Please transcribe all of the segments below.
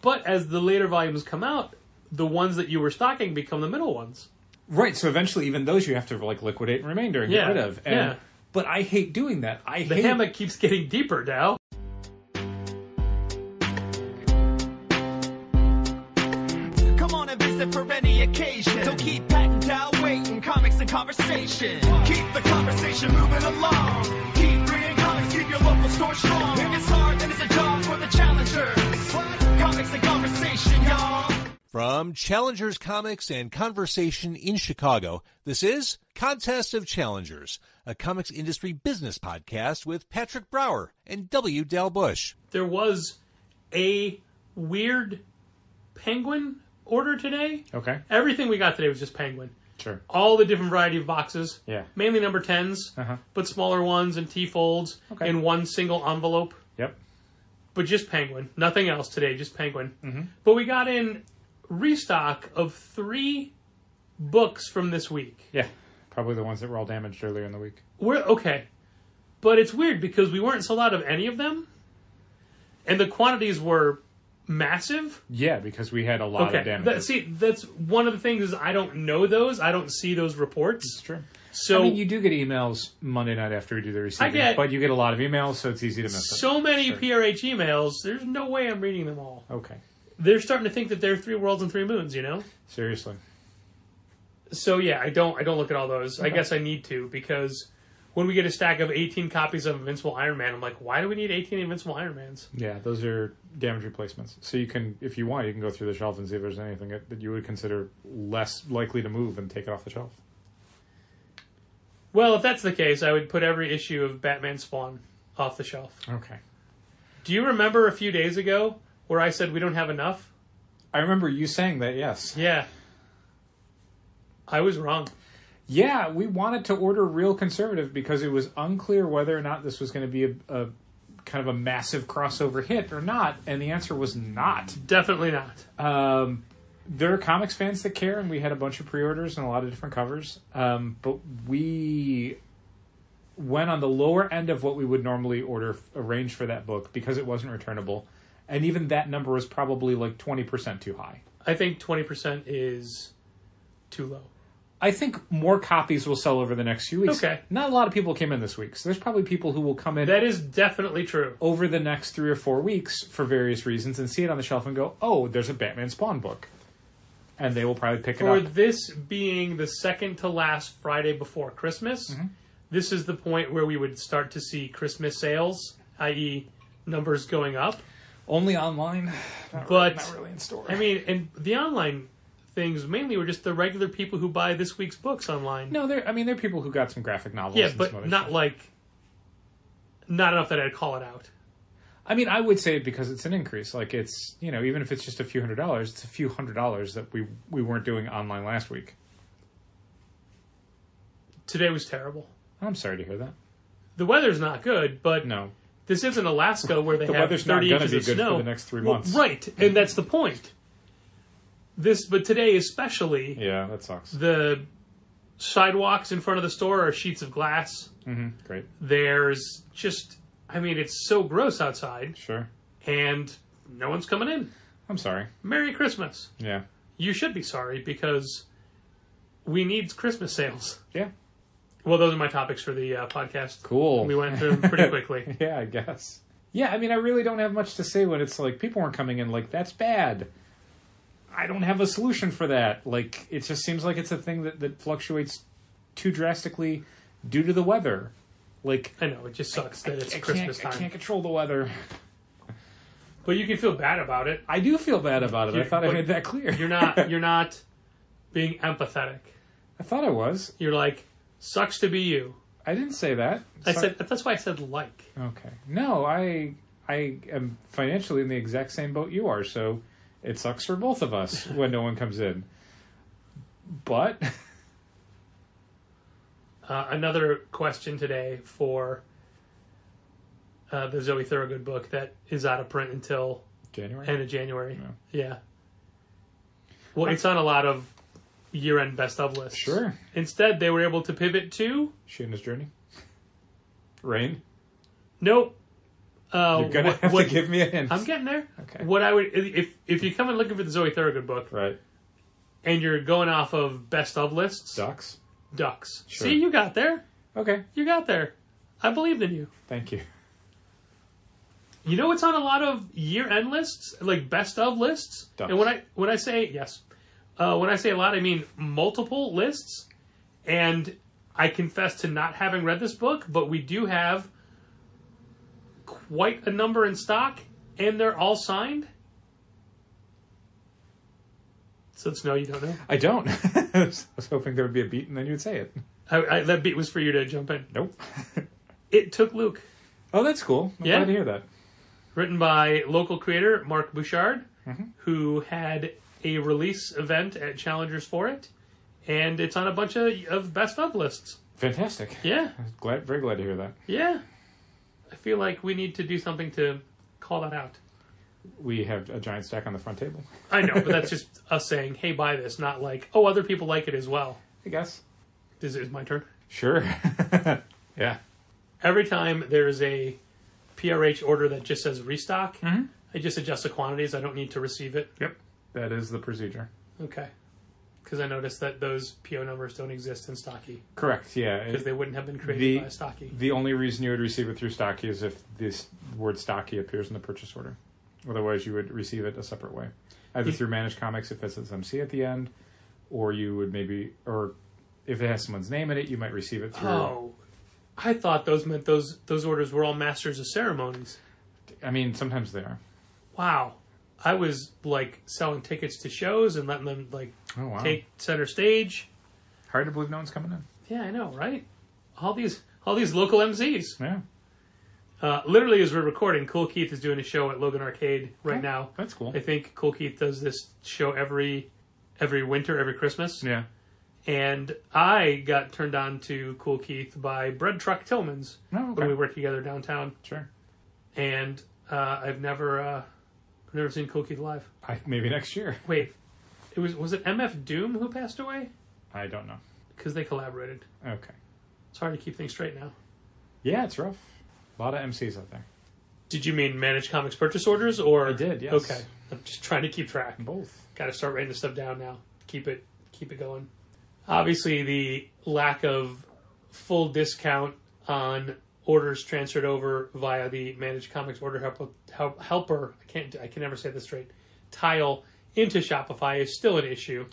But as the later volumes come out, the ones that you were stocking become the middle ones. Right, so eventually even those you have to like liquidate and remainder and get rid of. And, but I hate doing that. The hammock keeps getting deeper now. Come on and visit for any occasion. Don't keep patting down waiting. Comics and conversation. Keep the conversation moving along. Keep reading comics, keep your local store strong. If it's hard, then it's a job for the challengers. Comics and conversation, y'all. From Challengers Comics and Conversation in Chicago, this is Contest of Challengers, a comics industry business podcast with Patrick Brower and W. Dale Bush. There was a weird Penguin order today. Okay. Everything we got today was just Penguin. Sure. All the different variety of boxes. Yeah. Mainly number 10s, but smaller ones and T-folds in one single envelope. Yep. But just Penguin. Nothing else today, just Penguin. Mm-hmm. But we got in restock of 3 books from this week. Yeah. Probably the ones that were all damaged earlier in the week. Okay. But it's weird because we weren't sold out of any of them. And the quantities were massive. Yeah, because we had a lot of damage. That's one of the things is I don't know those. I don't see those reports. It's true. So, I mean, you do get emails Monday night after we do the receiving, but you get a lot of emails, so it's easy to miss it. So many PRH emails, there's no way I'm reading them all. Okay. They're starting to think that they're 3 worlds and 3 moons, you know? Seriously. So yeah, I don't look at all those. Okay. I guess I need to, because when we get a stack of 18 copies of Invincible Iron Man, I'm like, why do we need 18 Invincible Iron Mans? Yeah, those are damage replacements. So you can, if you want, you can go through the shelf and see if there's anything that you would consider less likely to move and take it off the shelf. Well, if that's the case, I would put every issue of Batman Spawn off the shelf. Okay. Do you remember a few days ago where I said we don't have enough? I remember you saying that, yes. Yeah. I was wrong. Yeah, we wanted to order real conservative because it was unclear whether or not this was going to be a kind of a massive crossover hit or not, and the answer was not. Definitely not. There are comics fans that care, and we had a bunch of pre-orders and a lot of different covers, but we went on the lower end of what we would normally arrange for that book because it wasn't returnable, and even that number was probably like 20% too high. I think 20% is too low. I think more copies will sell over the next few weeks. Okay. Not a lot of people came in this week, so there's probably people who will come in. That is definitely true. Over the next 3 or 4 weeks for various reasons and see it on the shelf and go, oh, there's a Batman Spawn book. And they will probably pick it up. For this being the second to last Friday before Christmas, this is the point where we would start to see Christmas sales, i.e. numbers going up. Only online, not really in store. I mean, and the online things mainly were just the regular people who buy this week's books online. No, there are people who got some graphic novels. Yeah, but not enough that I'd call it out. I mean, I would say it because it's an increase. Like, it's, even if it's just a few $100s, it's a few $100s that we weren't doing online last week. Today was terrible. I'm sorry to hear that. The weather's not good, but no, this isn't Alaska where they the have weather's 30 not inches of snow. Good for the next 3 months. Right, and that's the point. But today especially, yeah, that sucks. The sidewalks in front of the store are sheets of glass. Mm-hmm. Great. There's just, it's so gross outside. Sure. And no one's coming in. I'm sorry. Merry Christmas. Yeah. You should be sorry because we need Christmas sales. Yeah. Well, those are my topics for the podcast. Cool. We went through them pretty quickly. Yeah, I guess. Yeah, I really don't have much to say when it's like people weren't coming in like, that's bad. I don't have a solution for that. Like, it just seems like it's a thing that fluctuates too drastically due to the weather. Like, I know, it just sucks that it's Christmas time. I can't control the weather. But you can feel bad about it. I do feel bad about it. I thought I made that clear. You're not being empathetic. I thought I was. You're like, sucks to be you. I didn't say that. That's why I said like. Okay. No, I am financially in the exact same boat you are, so it sucks for both of us when no one comes in. But another question today for the Zoe Thorogood book that is out of print until January. End of January. Yeah. Well, it's on a lot of year-end best of lists. Sure. Instead, they were able to pivot to Sheena's Journey. Rain. Nope. You're going to have to give me a hint. I'm getting there. Okay. What I would, if you come in looking for the Zoe Thorogood book, Right. and you're going off of best of lists, Ducks. Sure. See, you got there. Okay. You got there. I believed in you. Thank you. You know what's on a lot of year-end lists, like best of lists? Ducks. And when I say yes, when I say a lot, I mean multiple lists. And I confess to not having read this book, but we do have quite a number in stock, and they're all signed. So it's no, you don't know. I don't. I was hoping there would be a beat and then you would say it. That beat was for you to jump in. Nope. It Took Luke. Oh, that's cool. I'm glad to hear that. Written by local creator Mark Bouchard, who had a release event at Challengers for it, and it's on a bunch of best of lists. Fantastic. Yeah. Very glad to hear that. Yeah. I feel like we need to do something to call that out. We have a giant stack on the front table. I know, but that's just us saying, hey, buy this, not like, oh, other people like it as well. I guess. This is my turn. Sure. Yeah. Every time there's a PRH order that just says restock, I just adjust the quantities. I don't need to receive it. Yep. That is the procedure. Okay. Because I noticed that those PO numbers don't exist in Stocky. Correct, yeah. Because they wouldn't have been created by Stocky. The only reason you would receive it through Stocky is if this word Stocky appears in the purchase order. Otherwise, you would receive it a separate way. Either through Managed Comics if it says MC at the end, or you would or if it has someone's name in it, you might receive it through... Oh, I thought those meant those orders were all Masters of Ceremonies. I mean, sometimes they are. Wow. I was, like, selling tickets to shows and letting them, like, take center stage. Hard to believe no one's coming in. Yeah, I know, right? All these local MCs. Yeah. Literally, as we're recording, Cool Keith is doing a show at Logan Arcade right now. That's cool. I think Cool Keith does this show every winter, every Christmas. Yeah. And I got turned on to Cool Keith by Bread Truck Tillman's when we worked together downtown. Sure. And I've never seen Cool Keith live. Maybe next year. Wait, was it MF Doom who passed away? I don't know. Because they collaborated. Okay. It's hard to keep things straight now. Yeah, it's rough. A lot of MCs out there. Did you mean Managed Comics purchase orders, or I did? Yes. Okay, I'm just trying to keep track. Both. Got to start writing this stuff down now. Keep it going. Obviously, the lack of full discount on orders transferred over via the Managed Comics order helper. I can never say this straight. Tile into Shopify is still an issue,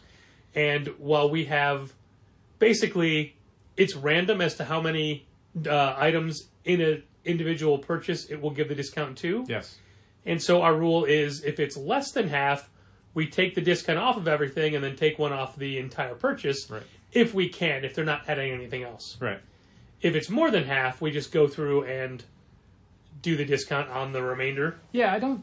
and while we have basically, it's random as to how many items in an individual purchase it will give the discount to. Yes. And so our rule is if it's less than half, we take the discount off of everything and then take one off the entire purchase. Right. If we can, if they're not adding anything else. Right. If it's more than half, we just go through and do the discount on the remainder. Yeah, I don't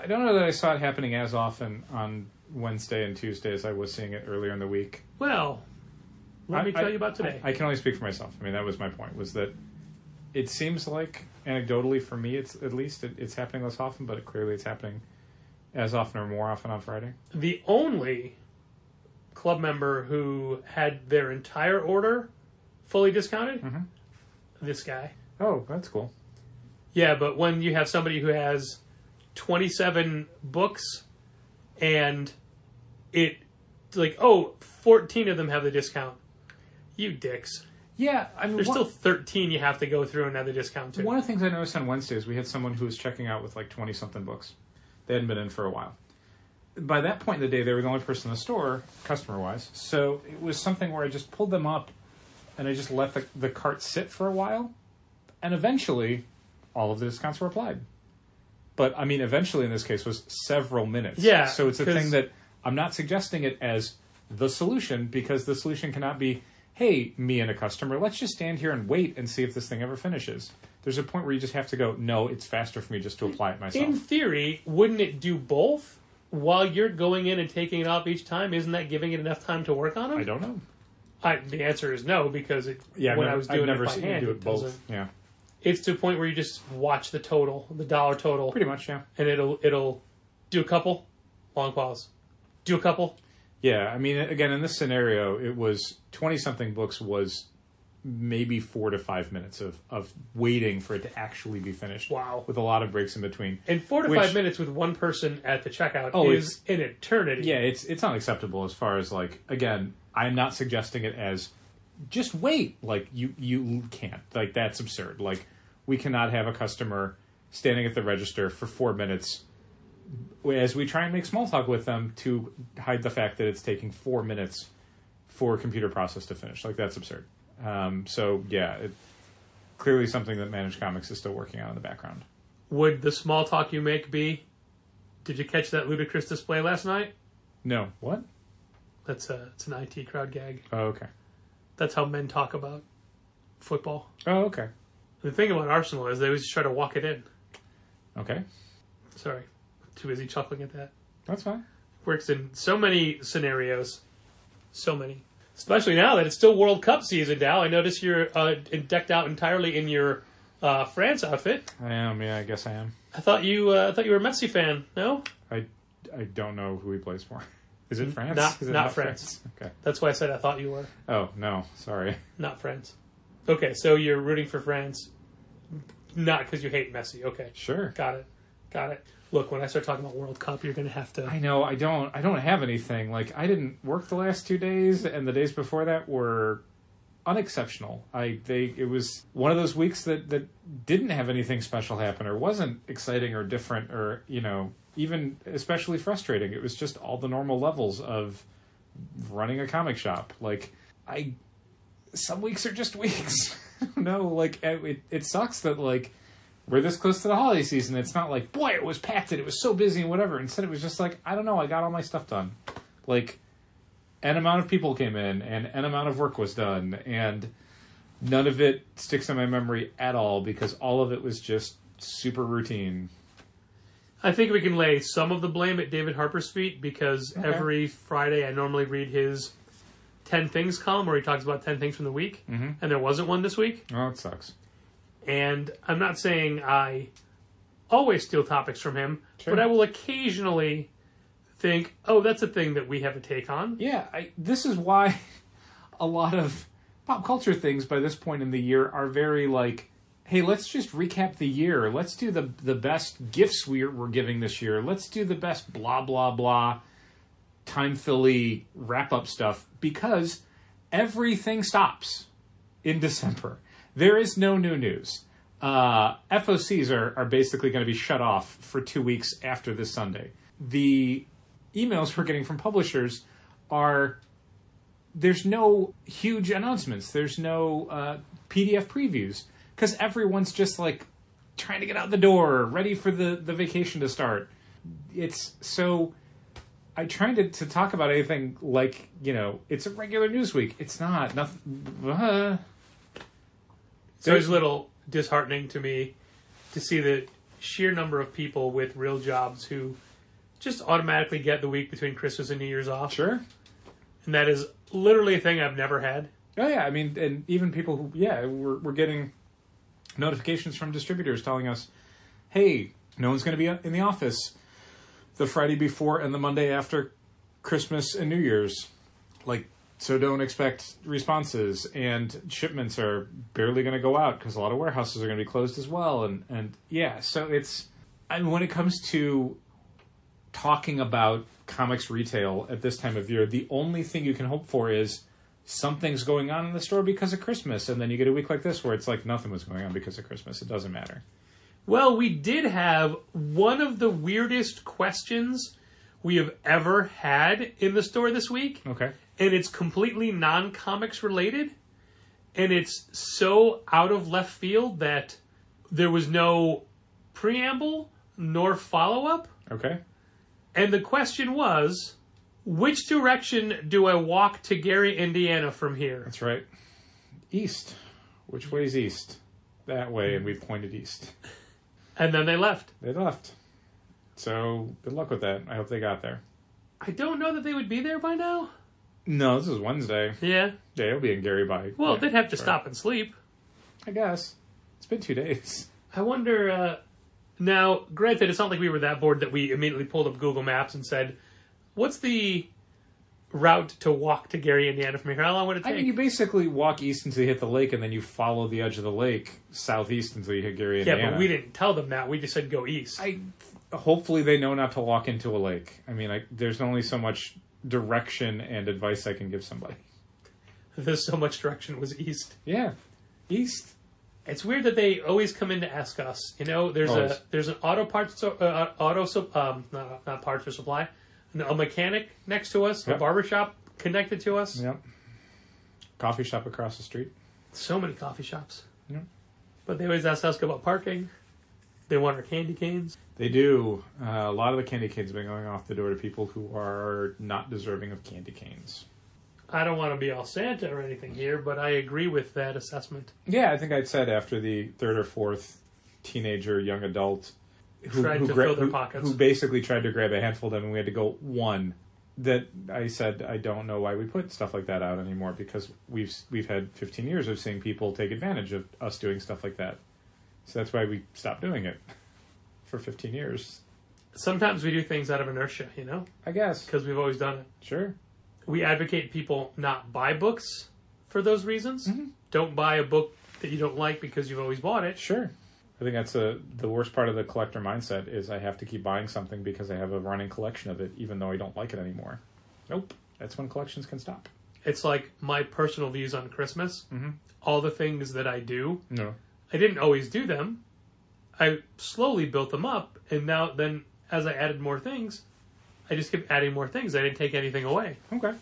know that I saw it happening as often on Wednesday and Tuesday as I was seeing it earlier in the week. Well, let me tell you about today. I can only speak for myself. I mean, that was my point, was that it seems like, anecdotally for me, it's happening less often, but clearly it's happening as often or more often on Friday. The only club member who had their entire order fully discounted, this guy. Oh, that's cool. Yeah, but when you have somebody who has 27 books and it's like, 14 of them have the discount. You dicks. Yeah, I mean, there's still 13 you have to go through and have the discount too. One of the things I noticed on Wednesdays, we had someone who was checking out with like 20-something books. They hadn't been in for a while. By that point in the day, they were the only person in the store, customer-wise. So it was something where I just pulled them up and I just let the cart sit for a while. And eventually, all of the discounts were applied. But, I mean, eventually in this case was several minutes. Yeah. So it's a thing that I'm not suggesting it as the solution, because the solution cannot be, hey, me and a customer, let's just stand here and wait and see if this thing ever finishes. There's a point where you just have to go, no, it's faster for me just to apply it myself. In theory, wouldn't it do both? While you're going in and taking it off each time, isn't that giving it enough time to work on them? I don't know. The answer is no, because I was doing it by hand, do it both. Yeah. It's to a point where you just watch the total, the dollar total. Pretty much, yeah. And it'll do a couple, long pause. Do a couple. Yeah, I mean, again, in this scenario, it was 20-something books was maybe 4 to 5 minutes of waiting for it to actually be finished. Wow. With a lot of breaks in between. And 4 to 5 minutes with one person at the checkout is an eternity. Yeah, it's unacceptable as far as, like, again, I'm not suggesting it as just wait. Like, you can't. Like, that's absurd. Like, we cannot have a customer standing at the register for 4 minutes as we try and make small talk with them to hide the fact that it's taking 4 minutes for a computer process to finish. Like, that's absurd. So, yeah, clearly something that Managed Comics is still working on in the background. Would the small talk you make be, did you catch that ludicrous display last night? No. What? It's an IT crowd gag. Oh, okay. That's how men talk about football. Oh, okay. The thing about Arsenal is they always try to walk it in. Okay. Sorry. Too busy chuckling at that. That's fine. Works in so many scenarios. So many. Especially now that it's still World Cup season, Dal. I notice you're decked out entirely in your France outfit. I am, yeah, I guess I am. I thought you were a Messi fan, no? I don't know who he plays for. Is it France? Not France. Okay. That's why I said I thought you were. Oh, no, sorry. Not France. Okay, so you're rooting for France. Not because you hate Messi. Okay. Sure. Got it. Look, when I start talking about World Cup, you're going to have to... I know, I don't have anything. Like, I didn't work the last 2 days, and the days before that were unexceptional. It was one of those weeks that didn't have anything special happen, or wasn't exciting or different, or, even especially frustrating. It was just all the normal levels of running a comic shop. Like, some weeks are just weeks. No, like, it sucks that, like, we're this close to the holiday season. It's not like, boy, it was packed and it was so busy and whatever. Instead, it was just like, I don't know, I got all my stuff done. Like, an amount of people came in and an amount of work was done. And none of it sticks in my memory at all because all of it was just super routine. I think we can lay some of the blame at David Harper's feet because every Friday I normally read his 10 Things column where he talks about 10 things from the week. Mm-hmm. And there wasn't one this week. Oh, it sucks. And I'm not saying I always steal topics from him, sure, but I will occasionally think, oh, that's a thing that we have a take on. Yeah, this is why a lot of pop culture things by this point in the year are very like, hey, let's just recap the year. Let's do the best gifts we're giving this year. Let's do the best blah, blah, blah, time-filly wrap-up stuff, because everything stops in December. There is no new news. FOCs are basically going to be shut off for 2 weeks after this Sunday. The emails we're getting from publishers there's no huge announcements. There's no PDF previews, because everyone's just like trying to get out the door, ready for the vacation to start. It's so... I tried to talk about anything like, it's a regular news week. It's not. Nothing. So it's a little disheartening to me to see the sheer number of people with real jobs who just automatically get the week between Christmas and New Year's off. Sure. And that is literally a thing I've never had. Oh, yeah. I mean, and even people who, we're getting notifications from distributors telling us, hey, no one's going to be in the office the Friday before and the Monday after Christmas and New Year's. Like, so don't expect responses, and shipments are barely going to go out because a lot of warehouses are going to be closed as well. And so when it comes to talking about comics retail at this time of year, the only thing you can hope for is something's going on in the store because of Christmas, and then you get a week like this where it's like nothing was going on because of Christmas. It doesn't matter. Well, we did have one of the weirdest questions we have ever had in the store this week. Okay. And it's completely non-comics related. And it's so out of left field that there was no preamble nor follow-up. Okay. And the question was, which direction do I walk to Gary, Indiana from here? That's right. East. Which way's east? That way, and we pointed east. And then they left. They left. So, good luck with that. I hope they got there. I don't know that they would be there by now. No, this is Wednesday. Yeah. Yeah, it'll be in Gary by... Well, they'd have to stop and sleep. I guess. It's been 2 days. I wonder... now, granted, it's not like we were that bored that we immediately pulled up Google Maps and said, what's the route to walk to Gary, Indiana from here? How long would it take? I mean, you basically walk east until you hit the lake, and then you follow the edge of the lake southeast until you hit Gary, Indiana. Yeah, but we didn't tell them that. We just said go east. Hopefully they know not to walk into a lake. I mean, there's only so much direction and advice I can give somebody. There's so much direction was east. Yeah, east. It's weird that they always come in to ask us. You know, there's an auto parts not parts or supply, a mechanic next to us, yep. a barbershop connected to us. Yep. Coffee shop across the street. So many coffee shops. Yep. But they always ask us about parking. They want our candy canes. They do. A lot of the candy canes have been going off the door to people who are not deserving of candy canes. I don't want to be all Santa or anything here, but I agree with that assessment. Yeah, I think I'd said after the third or fourth teenager, young adult who fill their pockets, who basically tried to grab a handful of them, and we had to go one. That I said I don't know why we put stuff like that out anymore, because we've had 15 years of seeing people take advantage of us doing stuff like that. So that's why we stopped doing it for 15 years. Sometimes we do things out of inertia, you know? I guess. Because we've always done it. Sure. We advocate people not buy books for those reasons. Mm-hmm. Don't buy a book that you don't like because you've always bought it. Sure. I think that's the worst part of the collector mindset is I have to keep buying something because I have a running collection of it, even though I don't like it anymore. Nope. That's when collections can stop. It's like my personal views on Christmas. Mm-hmm. All the things that I do. No. I didn't always do them. I slowly built them up, and now then as I added more things, I just kept adding more things. I didn't take anything away. Okay.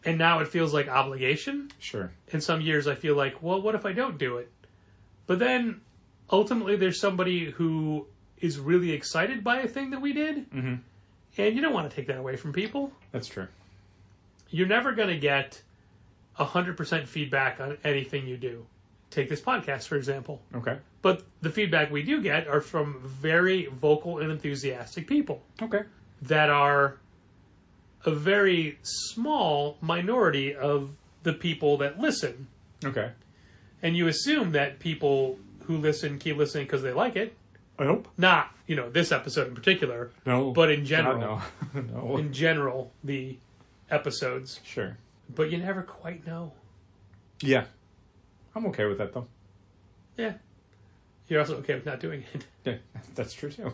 And now it feels like obligation. Sure. In some years I feel like, well, what if I don't do it? But then ultimately there's somebody who is really excited by a thing that we did, mm-hmm. and you don't want to take that away from people. That's true. You're never going to get 100% feedback on anything you do. Take this podcast, for example. Okay. But the feedback we do get are from very vocal and enthusiastic people. Okay. That are a very small minority of the people that listen. Okay. And you assume that people who listen keep listening because they like it. I hope. Not, this episode in particular. No. But in general. God, no. No. In general, the episodes. Sure. But you never quite know. Yeah. I'm okay with that, though. Yeah. You're also okay with not doing it. Yeah, that's true, too.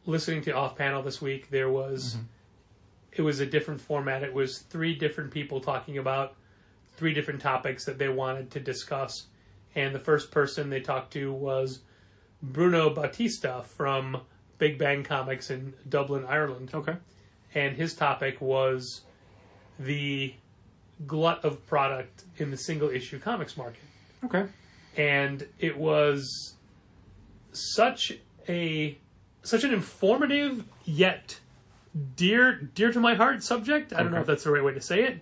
Listening to Off Panel this week, there was... Mm-hmm. It was a different format. It was 3 different people talking about 3 different topics that they wanted to discuss. And the first person they talked to was Bruno Bautista from Big Bang Comics in Dublin, Ireland. Okay. And his topic was the glut of product in the single-issue comics market. Okay. And it was such an informative yet dear to my heart subject. I don't know if that's the right way to say it,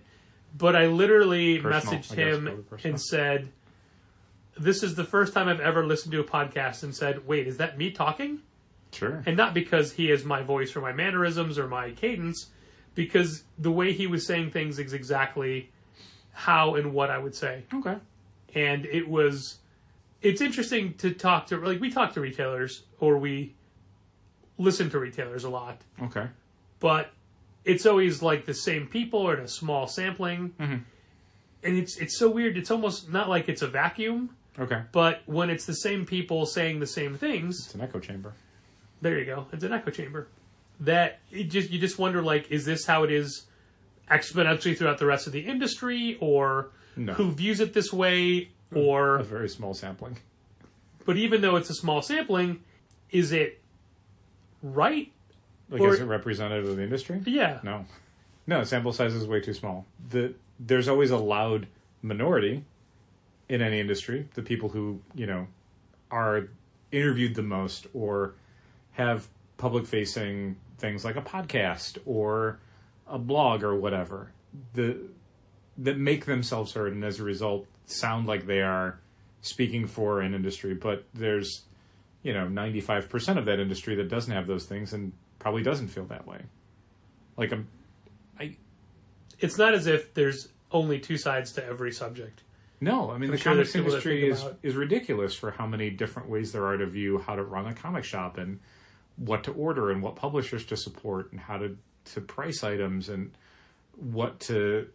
but I literally messaged him and said, this is the first time I've ever listened to a podcast and said, wait, is that me talking? Sure. And not because he is my voice or my mannerisms or my cadence, because the way he was saying things is exactly how and what I would say. Okay. And it's interesting to talk to, we talk to retailers, or we listen to retailers a lot. Okay. But it's always like the same people or in a small sampling. Mm-hmm. And it's so weird. It's almost not like it's a vacuum. Okay. But when it's the same people saying the same things... It's an echo chamber. There you go. It's an echo chamber. You just wonder, is this how it is exponentially throughout the rest of the industry? Or who views it this way? Or a very small sampling. But even though it's a small sampling, is it right? Is it representative of the industry? Yeah. No, sample size is way too small. There's always a loud minority in any industry, the people who, are interviewed the most or have public-facing things like a podcast or a blog or whatever, that make themselves heard and as a result sound like they are speaking for an industry. But there's, 95% of that industry that doesn't have those things and probably doesn't feel that way. It's not as if there's only 2 sides to every subject. No, I mean, the sure comics there's people industry that think is ridiculous for how many different ways there are to view how to run a comic shop and what to order and what publishers to support and how to price items and what to,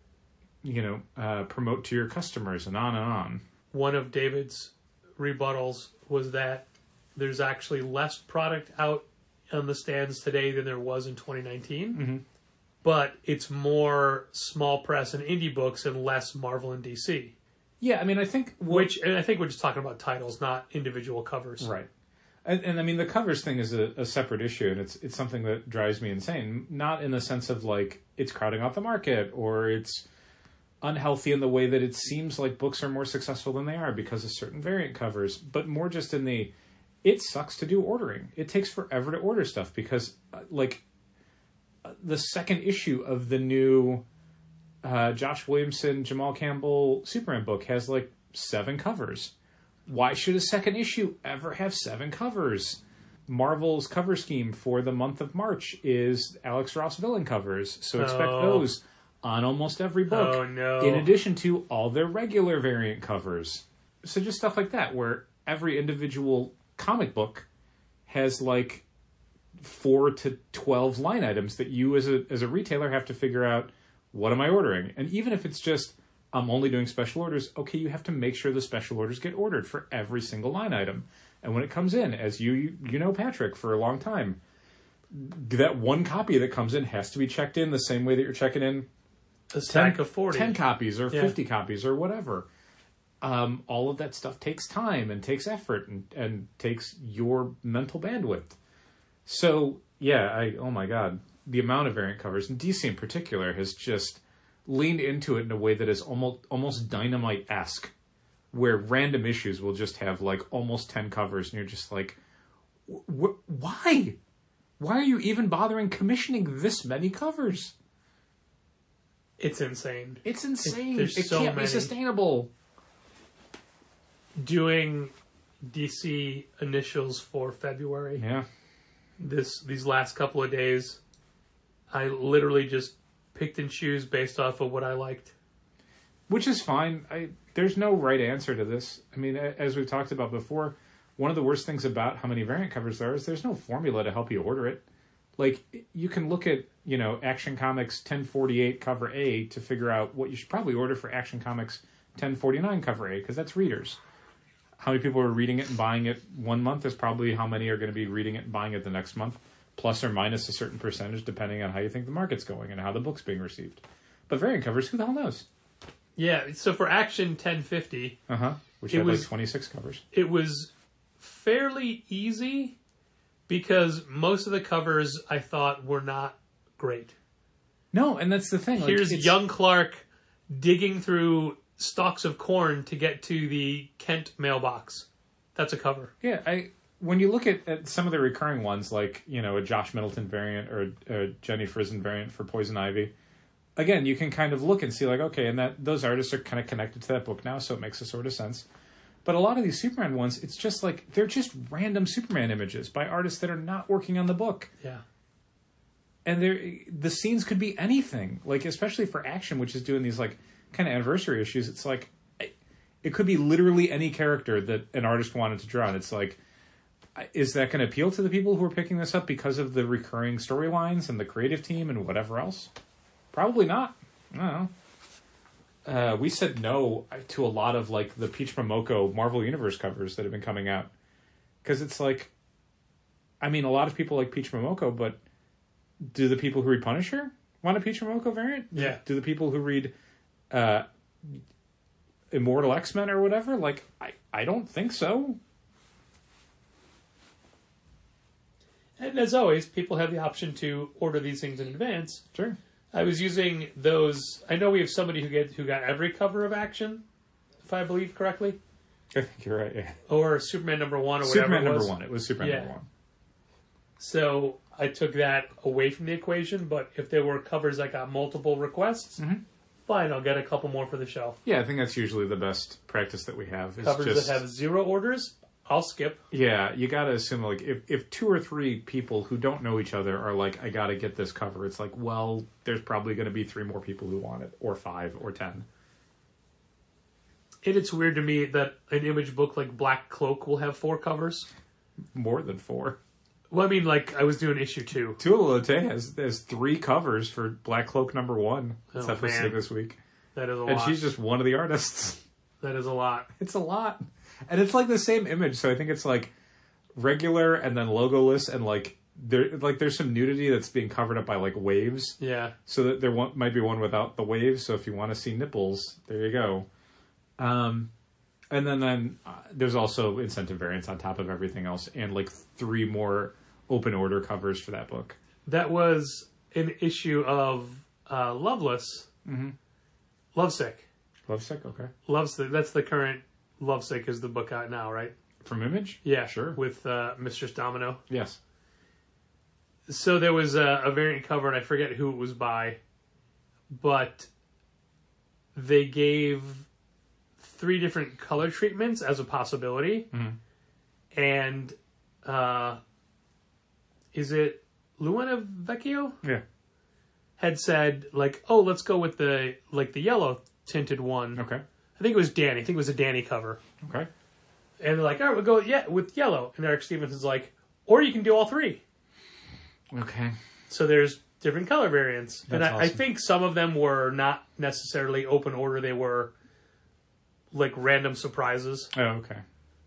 promote to your customers, and on and on. One of David's rebuttals was that there's actually less product out on the stands today than there was in 2019. Mm-hmm. But it's more small press and indie books and less Marvel and DC. Yeah, I mean, I think... And I think we're just talking about titles, not individual covers. Right. And I mean, the covers thing is a separate issue, and it's something that drives me insane. Not in the sense of, like, it's crowding out the market, or it's unhealthy in the way that it seems like books are more successful than they are because of certain variant covers, but more just in the, it sucks to do ordering. It takes forever to order stuff because, the second issue of the new Josh Williamson, Jamal Campbell Superman book has, 7 covers. Why should a second issue ever have 7 covers? Marvel's cover scheme for the month of March is Alex Ross villain covers, so expect those on almost every book. Oh, no. In addition to all their regular variant covers. So just stuff like that, where every individual comic book has 4 to 12 line items that you as a retailer have to figure out, what am I ordering? And even if it's just, I'm only doing special orders, okay, you have to make sure the special orders get ordered for every single line item. And when it comes in, as you know Patrick for a long time, that one copy that comes in has to be checked in the same way that you're checking in a stack of 40. 10 copies or 50 copies or whatever. All of that stuff takes time and takes effort and takes your mental bandwidth. So, yeah, oh my God, the amount of variant covers, and DC in particular, has just leaned into it in a way that is almost Dynamite-esque, where random issues will just have almost 10 covers, and you're just like, why? Why are you even bothering commissioning this many covers? It's insane. It's insane. There's it so can't many. be sustainable. Doing DC initials for February. Yeah. These last couple of days, I literally just picked and choose based off of what I liked. Which is fine. There's no right answer to this. I mean, as we've talked about before, one of the worst things about how many variant covers there is there's no formula to help you order it. You can look at, Action Comics 1048 cover A to figure out what you should probably order for Action Comics 1049 cover A, because that's readers. How many people are reading it and buying it one month is probably how many are going to be reading it and buying it the next month, plus or minus a certain percentage, depending on how you think the market's going and how the book's being received. But variant covers, who the hell knows? Yeah, so for Action 1050... Which had 26 covers. It was fairly easy because most of the covers I thought were not great. No, and that's the thing. Here's young Clark digging through stalks of corn to get to the Kent mailbox. That's a cover. Yeah, when you look at some of the recurring ones, a Josh Middleton variant or a Jenny Frison variant for Poison Ivy, again, you can kind of look and see, okay, and that those artists are kind of connected to that book now, so it makes a sort of sense. But a lot of these Superman ones, it's just they're just random Superman images by artists that are not working on the book. Yeah. And the scenes could be anything, especially for Action, which is doing these kind of anniversary issues. It's it could be literally any character that an artist wanted to draw. And it's is that going to appeal to the people who are picking this up because of the recurring storylines and the creative team and whatever else? Probably not. I don't know. We said no to a lot of the Peach Momoko Marvel Universe covers that have been coming out. Because it's a lot of people like Peach Momoko, but do the people who read Punisher want a Peach Momoko variant? Yeah. Do the people who read Immortal X-Men or whatever? I don't think so. And as always, people have the option to order these things in advance. Sure. I was using those. I know we have somebody who got every cover of Action, if I believe correctly. I think you're right, yeah. Or Superman #1 or whatever Superman it was. #1. It was Superman #1. So I took that away from the equation, but if there were covers that got multiple requests, fine, I'll get a couple more for the shelf. Yeah, I think that's usually the best practice that we have. Is Covers that have 0 orders, I'll skip. Yeah, you gotta assume, if 2 or 3 people who don't know each other are I gotta get this cover, it's well, there's probably gonna be 3 more people who want it, or 5, or 10. And it's weird to me that an Image book like Black Cloak will have 4 covers. More than 4. Well, I mean, like, I was doing issue 2. Tualote has 3 covers for Black Cloak #1. That's Oh, for man. this week. That is a And lot. she's just one of the artists. That is a lot. It's a lot. And it's like the same image, so I think it's like regular and then logoless, and like there's some nudity that's being covered up by like waves. Yeah. So that might be one without the waves, so if you want to see nipples, there you go. And then there's also incentive variants on top of everything else, and like 3 more open order covers for that book. That was an issue of Loveless. Mm-hmm. Lovesick. Lovesick, okay. Lovesick. That's the current Lovesick is the book out now, right? From Image? Yeah, Sure. With Mistress Domino. Yes. So there was a variant cover, and I forget who it was by, but they gave 3 different color treatments as a possibility. Mm-hmm. And is it Luana Vecchio? Yeah. Had said, like, oh, let's go with the yellow tinted one. Okay. I think it was Danny. I think it was a Danny cover. Okay. And they're like, all right, we'll go with yellow. And Eric Stevenson's like, or you can do all 3. Okay. So there's different color variants. That's and I awesome. think some of them were not necessarily open order. They were like random surprises. Oh, okay.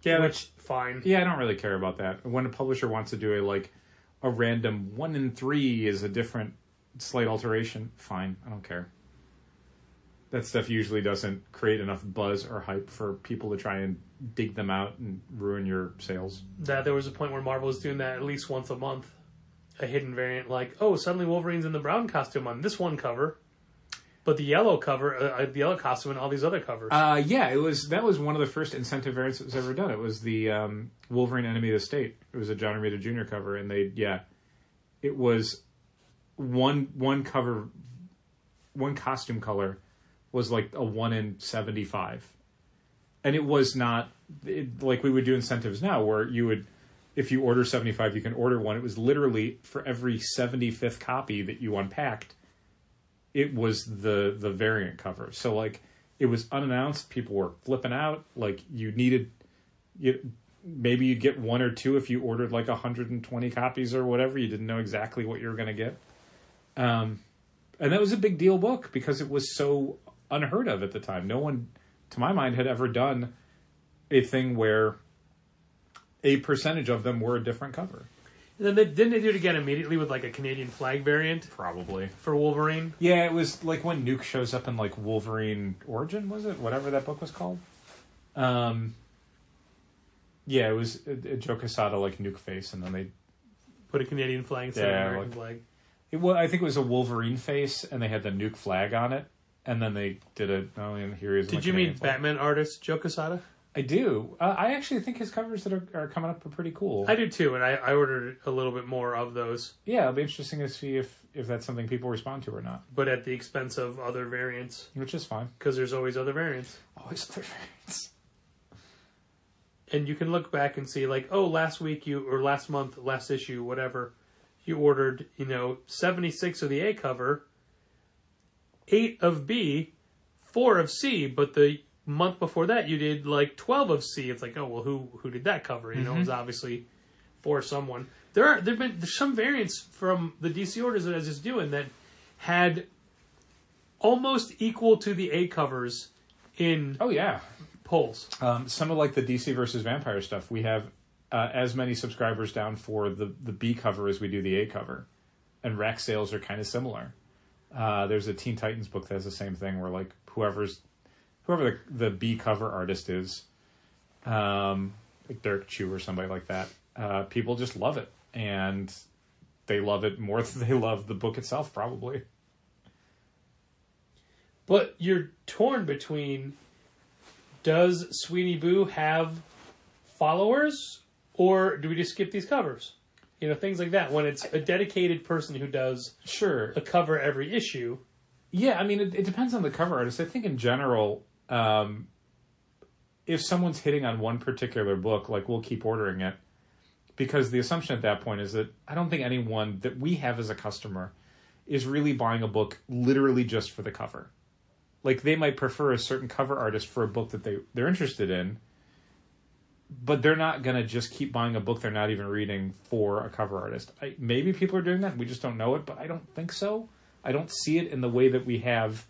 Yeah, Which- fine. Yeah, I don't really care about that. When a publisher wants to do a random 1 in 3 is a different slight alteration, fine. I don't care. That stuff usually doesn't create enough buzz or hype for people to try and dig them out and ruin your sales. That there was a point where Marvel was doing that at least once a month. A hidden variant, like, oh, suddenly Wolverine's in the brown costume on this one cover, but the yellow cover, the yellow costume, and all these other covers. Yeah, that was one of the first incentive variants that was ever done. It was the Wolverine Enemy of the State. It was a John Romita Jr. cover, and it was one cover, one costume color was like a 1 in 75, and it was not like we would do incentives now, where you would, if you order 75, you can order one. It was literally for every 75th copy that you unpacked, it was the variant cover. So like it was unannounced. People were flipping out. Like maybe you'd get 1 or 2 if you ordered like 120 copies or whatever. You didn't know exactly what you were going to get. And that was a big deal book because it was so unheard of at the time. No one, to my mind, had ever done a thing where a percentage of them were a different cover. And then didn't they do it again immediately with like a Canadian flag variant Probably. for Wolverine? Yeah, it was like when Nuke shows up in like Wolverine Origin, was it? Whatever that book was called. Yeah, it was a Joe Quesada like Nuke face, and then they Put a Canadian flag instead of an American flag. I think it was a Wolverine face, and they had the Nuke flag on it, and then they did a. Oh, and here he is. Did you mean Batman artist Joe Quesada? I do. I actually think his covers that are coming up are pretty cool. I do too, and I ordered a little bit more of those, Yeah, it'll be interesting to see if that's something people respond to or not, but at the expense of other variants, which is fine. because there's always other variants. Always other variants. And you can look back and see, like, oh, last week or last month, last issue, whatever, you ordered, 76 of the A cover, 8 of B, 4 of C, but the month before that you did like 12 of C. It's like, oh well, who did that cover? It was obviously for someone. There's some variants from the DC orders that I was just doing that had almost equal to the A covers in Oh yeah. polls. Some of like the DC versus Vampire stuff, we have as many subscribers down for the B cover as we do the A cover, and rack sales are kind of similar. There's a Teen Titans book that has the same thing, where like whoever the B cover artist is, like Derek Chu or somebody like that, people just love it, and they love it more than they love the book itself, probably. But you're torn between, does Sweeney Boo have followers, or do we just skip these covers? Things like that. When it's a dedicated person who does Sure. a cover every issue. Yeah, I mean, it depends on the cover artist. I think in general, if someone's hitting on one particular book, like, we'll keep ordering it. Because the assumption at that point is that I don't think anyone that we have as a customer is really buying a book literally just for the cover. Like, they might prefer a certain cover artist for a book that they're interested in, But they're not going to just keep buying a book they're not even reading for a cover artist. Maybe people are doing that. We just don't know it, but I don't think so. I don't see it in the way that we have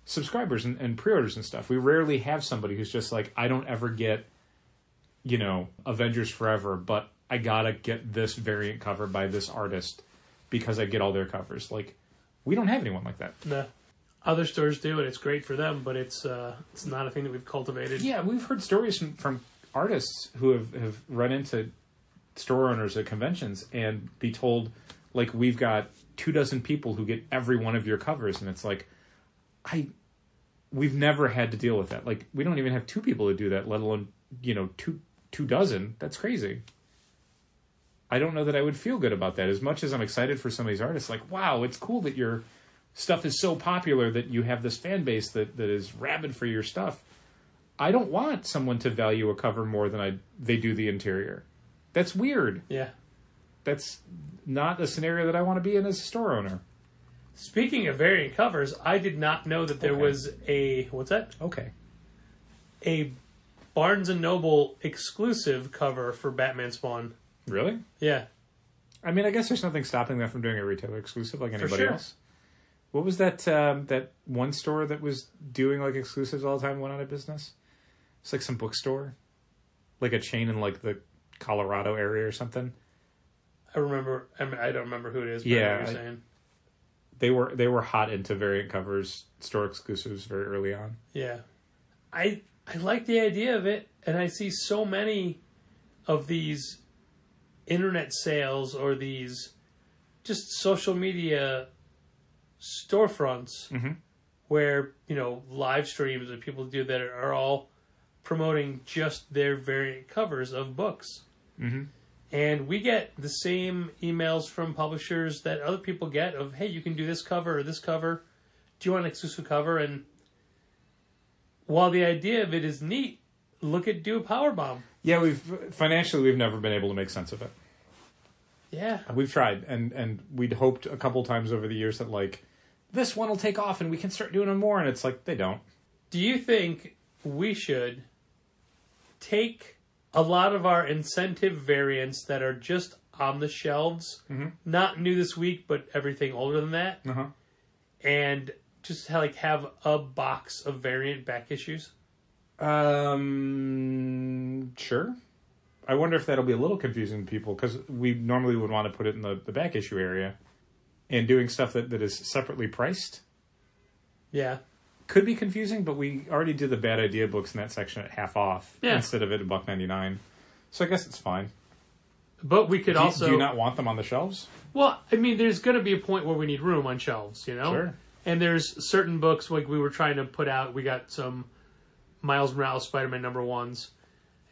subscribers and pre-orders and stuff. We rarely have somebody who's just like, I don't ever get, Avengers Forever, but I got to get this variant cover by this artist because I get all their covers. Like, we don't have anyone like that. No. Other stores do, and it's great for them, but it's not a thing that we've cultivated. Yeah, we've heard stories from artists who have run into store owners at conventions and be told, like, we've got 24 people who get every one of your covers, and it's like, we've never had to deal with that. Like, we don't even have 2 people to do that, let alone, 24. That's crazy. I don't know that I would feel good about that. As much as I'm excited for some of these artists, like, wow, it's cool that your stuff is so popular that you have this fan base that is rabid for your stuff. I don't want someone to value a cover more than they do the interior. That's weird. Yeah. That's not a scenario that I want to be in as a store owner. Speaking of variant covers, I did not know that there was a... What's that? Okay. A Barnes & Noble exclusive cover for Batman Spawn. Really? Yeah. I mean, I guess there's nothing stopping them from doing a retailer exclusive like anybody else. What was that that one store that was doing like exclusives all the time went out of business? It's like some bookstore, like a chain in like the Colorado area or something. I remember. I mean, I don't remember who it is. But Yeah, I know what you're saying. They were hot into variant covers, store exclusives very early on. Yeah, I like the idea of it, and I see so many of these internet sales or these just social media storefronts where live streams that people do that are all promoting just their variant covers of books. And we get the same emails from publishers that other people get of, hey, you can do this cover or this cover. Do you want an exclusive cover? And while the idea of it is neat, look at Do a Powerbomb. Yeah, we've never been able to make sense of it. Yeah. We've tried, and we'd hoped a couple times over the years that, like, this one will take off and we can start doing them more, and it's like, they don't. Do you think we should take a lot of our incentive variants that are just on the shelves, not new this week, but everything older than that, and just have a box of variant back issues? Sure. I wonder if that'll be a little confusing to people, because we normally would want to put it in the back issue area, and doing stuff that is separately priced. Yeah. Could be confusing, but we already did the bad idea books in that section at half off instead of it at $1.99. So I guess it's fine. But we could also... Do you not want them on the shelves? Well, I mean, there's going to be a point where we need room on shelves, Sure. And there's certain books, like we were trying to put out, we got some Miles Morales Spider-Man #1s.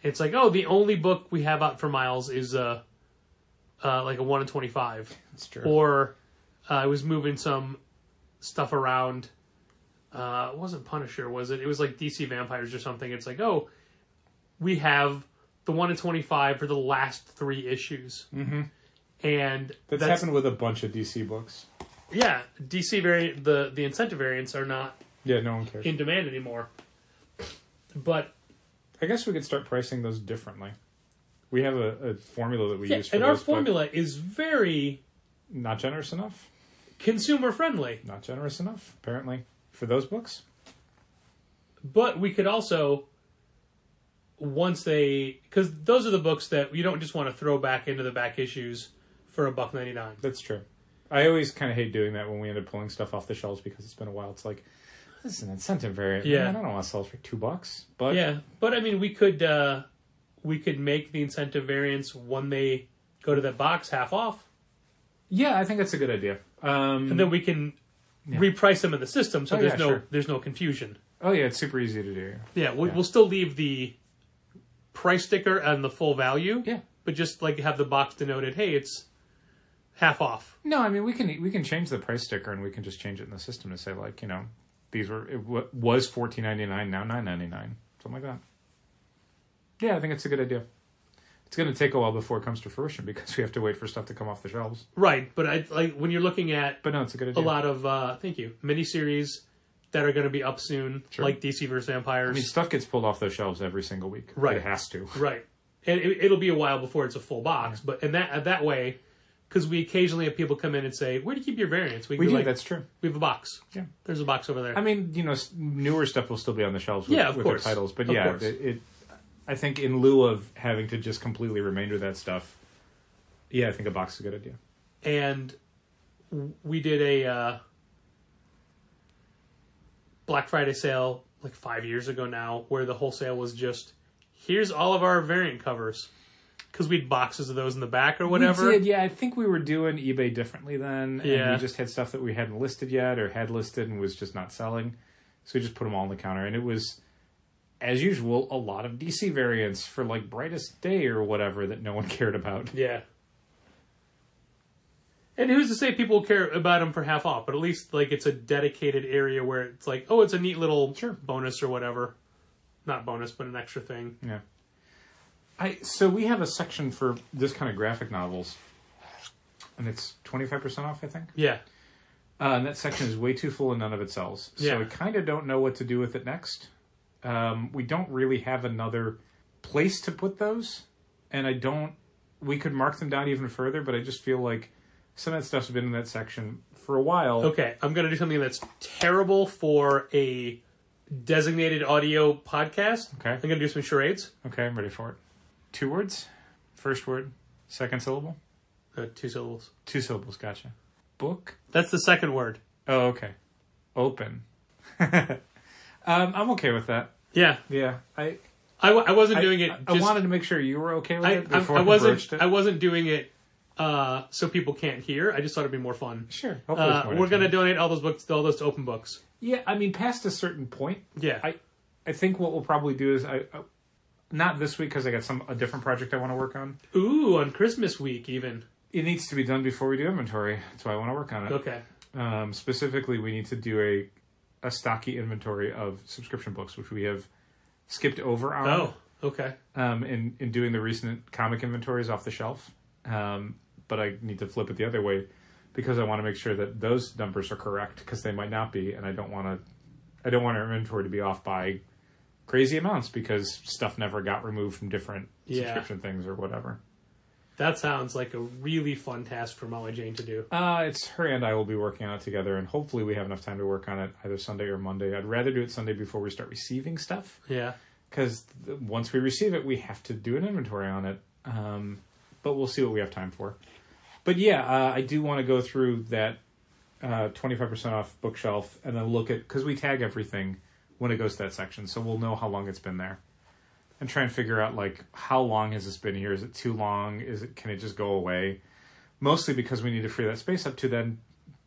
It's like, the only book we have out for Miles is like a 1 in 25. That's true. Or I was moving some stuff around. It wasn't Punisher, was it? It was like DC Vampires or something. It's like, we have the 1 in 25 for the last 3 issues. And that's happened with a bunch of DC books. Yeah, DC variant, the incentive variants are not no one cares. in demand anymore. But I guess we could start pricing those differently. We have a formula that we use for and those, our formula is very... Not generous enough? Consumer friendly. Not generous enough, apparently, for those books. But we could also, because those are the books that you don't just want to throw back into the back issues for $1.99. That's true. I always kind of hate doing that when we end up pulling stuff off the shelves because it's been a while. It's like, this is an incentive variant. Yeah. Man, I don't want to sell it for $2. But yeah, but I mean, we could make the incentive variants when they go to that box half off. Yeah, I think that's a good idea. And then we can reprice them in the system so there's no confusion. Oh yeah, it's super easy to do. Yeah, we'll still leave the price sticker and the full value. Yeah, but just like have the box denoted, hey, it's half off. No, I mean we can change the price sticker and we can just change it in the system to say like it was $14.99 now $9.99 something like that. Yeah, I think it's a good idea. It's going to take a while before it comes to fruition because we have to wait for stuff to come off the shelves. Right, but I like when you're looking at. But no, it's a good idea. A lot of miniseries that are going to be up soon, like DC vs. Vampires. I mean, stuff gets pulled off those shelves every single week. Right, it has to. Right, And it'll be a while before it's a full box, but in that way, because we occasionally have people come in and say, "Where do you keep your variants?" We do. That's true. We have a box. Yeah, there's a box over there. I mean, newer stuff will still be on the shelves with, of with course. their titles, but Of course. I think in lieu of having to just completely remainder that stuff, I think a box is a good idea. And we did a Black Friday sale like 5 years ago now, where the whole sale was just, here's all of our variant covers. Because we had boxes of those in the back or whatever. We did, yeah. I think we were doing eBay differently then. Yeah. And we just had stuff that we hadn't listed yet or had listed and was just not selling. So we just put them all on the counter. And it was, as usual, a lot of DC variants for like Brightest Day or whatever that no one cared about. Yeah. And who's to say people care about them for half off? But at least like it's a dedicated area where it's like, oh, it's a neat little bonus or whatever. Not bonus, but an extra thing. Yeah. So we have a section for this kind of graphic novels, and it's 25% off, I think. Yeah. And that section is way too full and none of it sells. So I kind of don't know what to do with it next. We don't really have another place to put those, and we could mark them down even further, but I just feel like some of that stuff's been in that section for a while. Okay, I'm going to do something that's terrible for a designated audio podcast. Okay. I'm going to do some charades. Okay, I'm ready for it. 2 words? First word? Second syllable? 2 syllables. 2 syllables, gotcha. Book? That's the second word. Oh, okay. Open. I'm okay with that. Yeah. Yeah. I wasn't doing it. I wanted to make sure you were okay with it before I wasn't. it. I wasn't doing it so people can't hear. I just thought it'd be more fun. Sure. Hopefully it's more we're going to entertaining. donate all those to Open Books. Yeah, I mean, past a certain point. Yeah. I think what we'll probably do is not this week because I got a different project I want to work on. Ooh, on Christmas week even. It needs to be done before we do inventory. That's why I want to work on it. Okay. Specifically, we need to do a stocky inventory of subscription books, which we have skipped over on. Oh, okay. In doing the recent comic inventories off the shelf. But I need to flip it the other way because I want to make sure that those numbers are correct because they might not be, and I don't want our inventory to be off by crazy amounts because stuff never got removed from different subscription things or whatever. That sounds like a really fun task for Molly Jane to do. It's her and I will be working on it together, and hopefully we have enough time to work on it either Sunday or Monday. I'd rather do it Sunday before we start receiving stuff. Yeah. Because once we receive it, we have to do an inventory on it. But we'll see what we have time for. But yeah, I do want to go through that 25% off bookshelf and then look at, because we tag everything when it goes to that section, so we'll know how long it's been there. And try and figure out, like, how long has this been here? Is it too long? Can it just go away? Mostly because we need to free that space up to then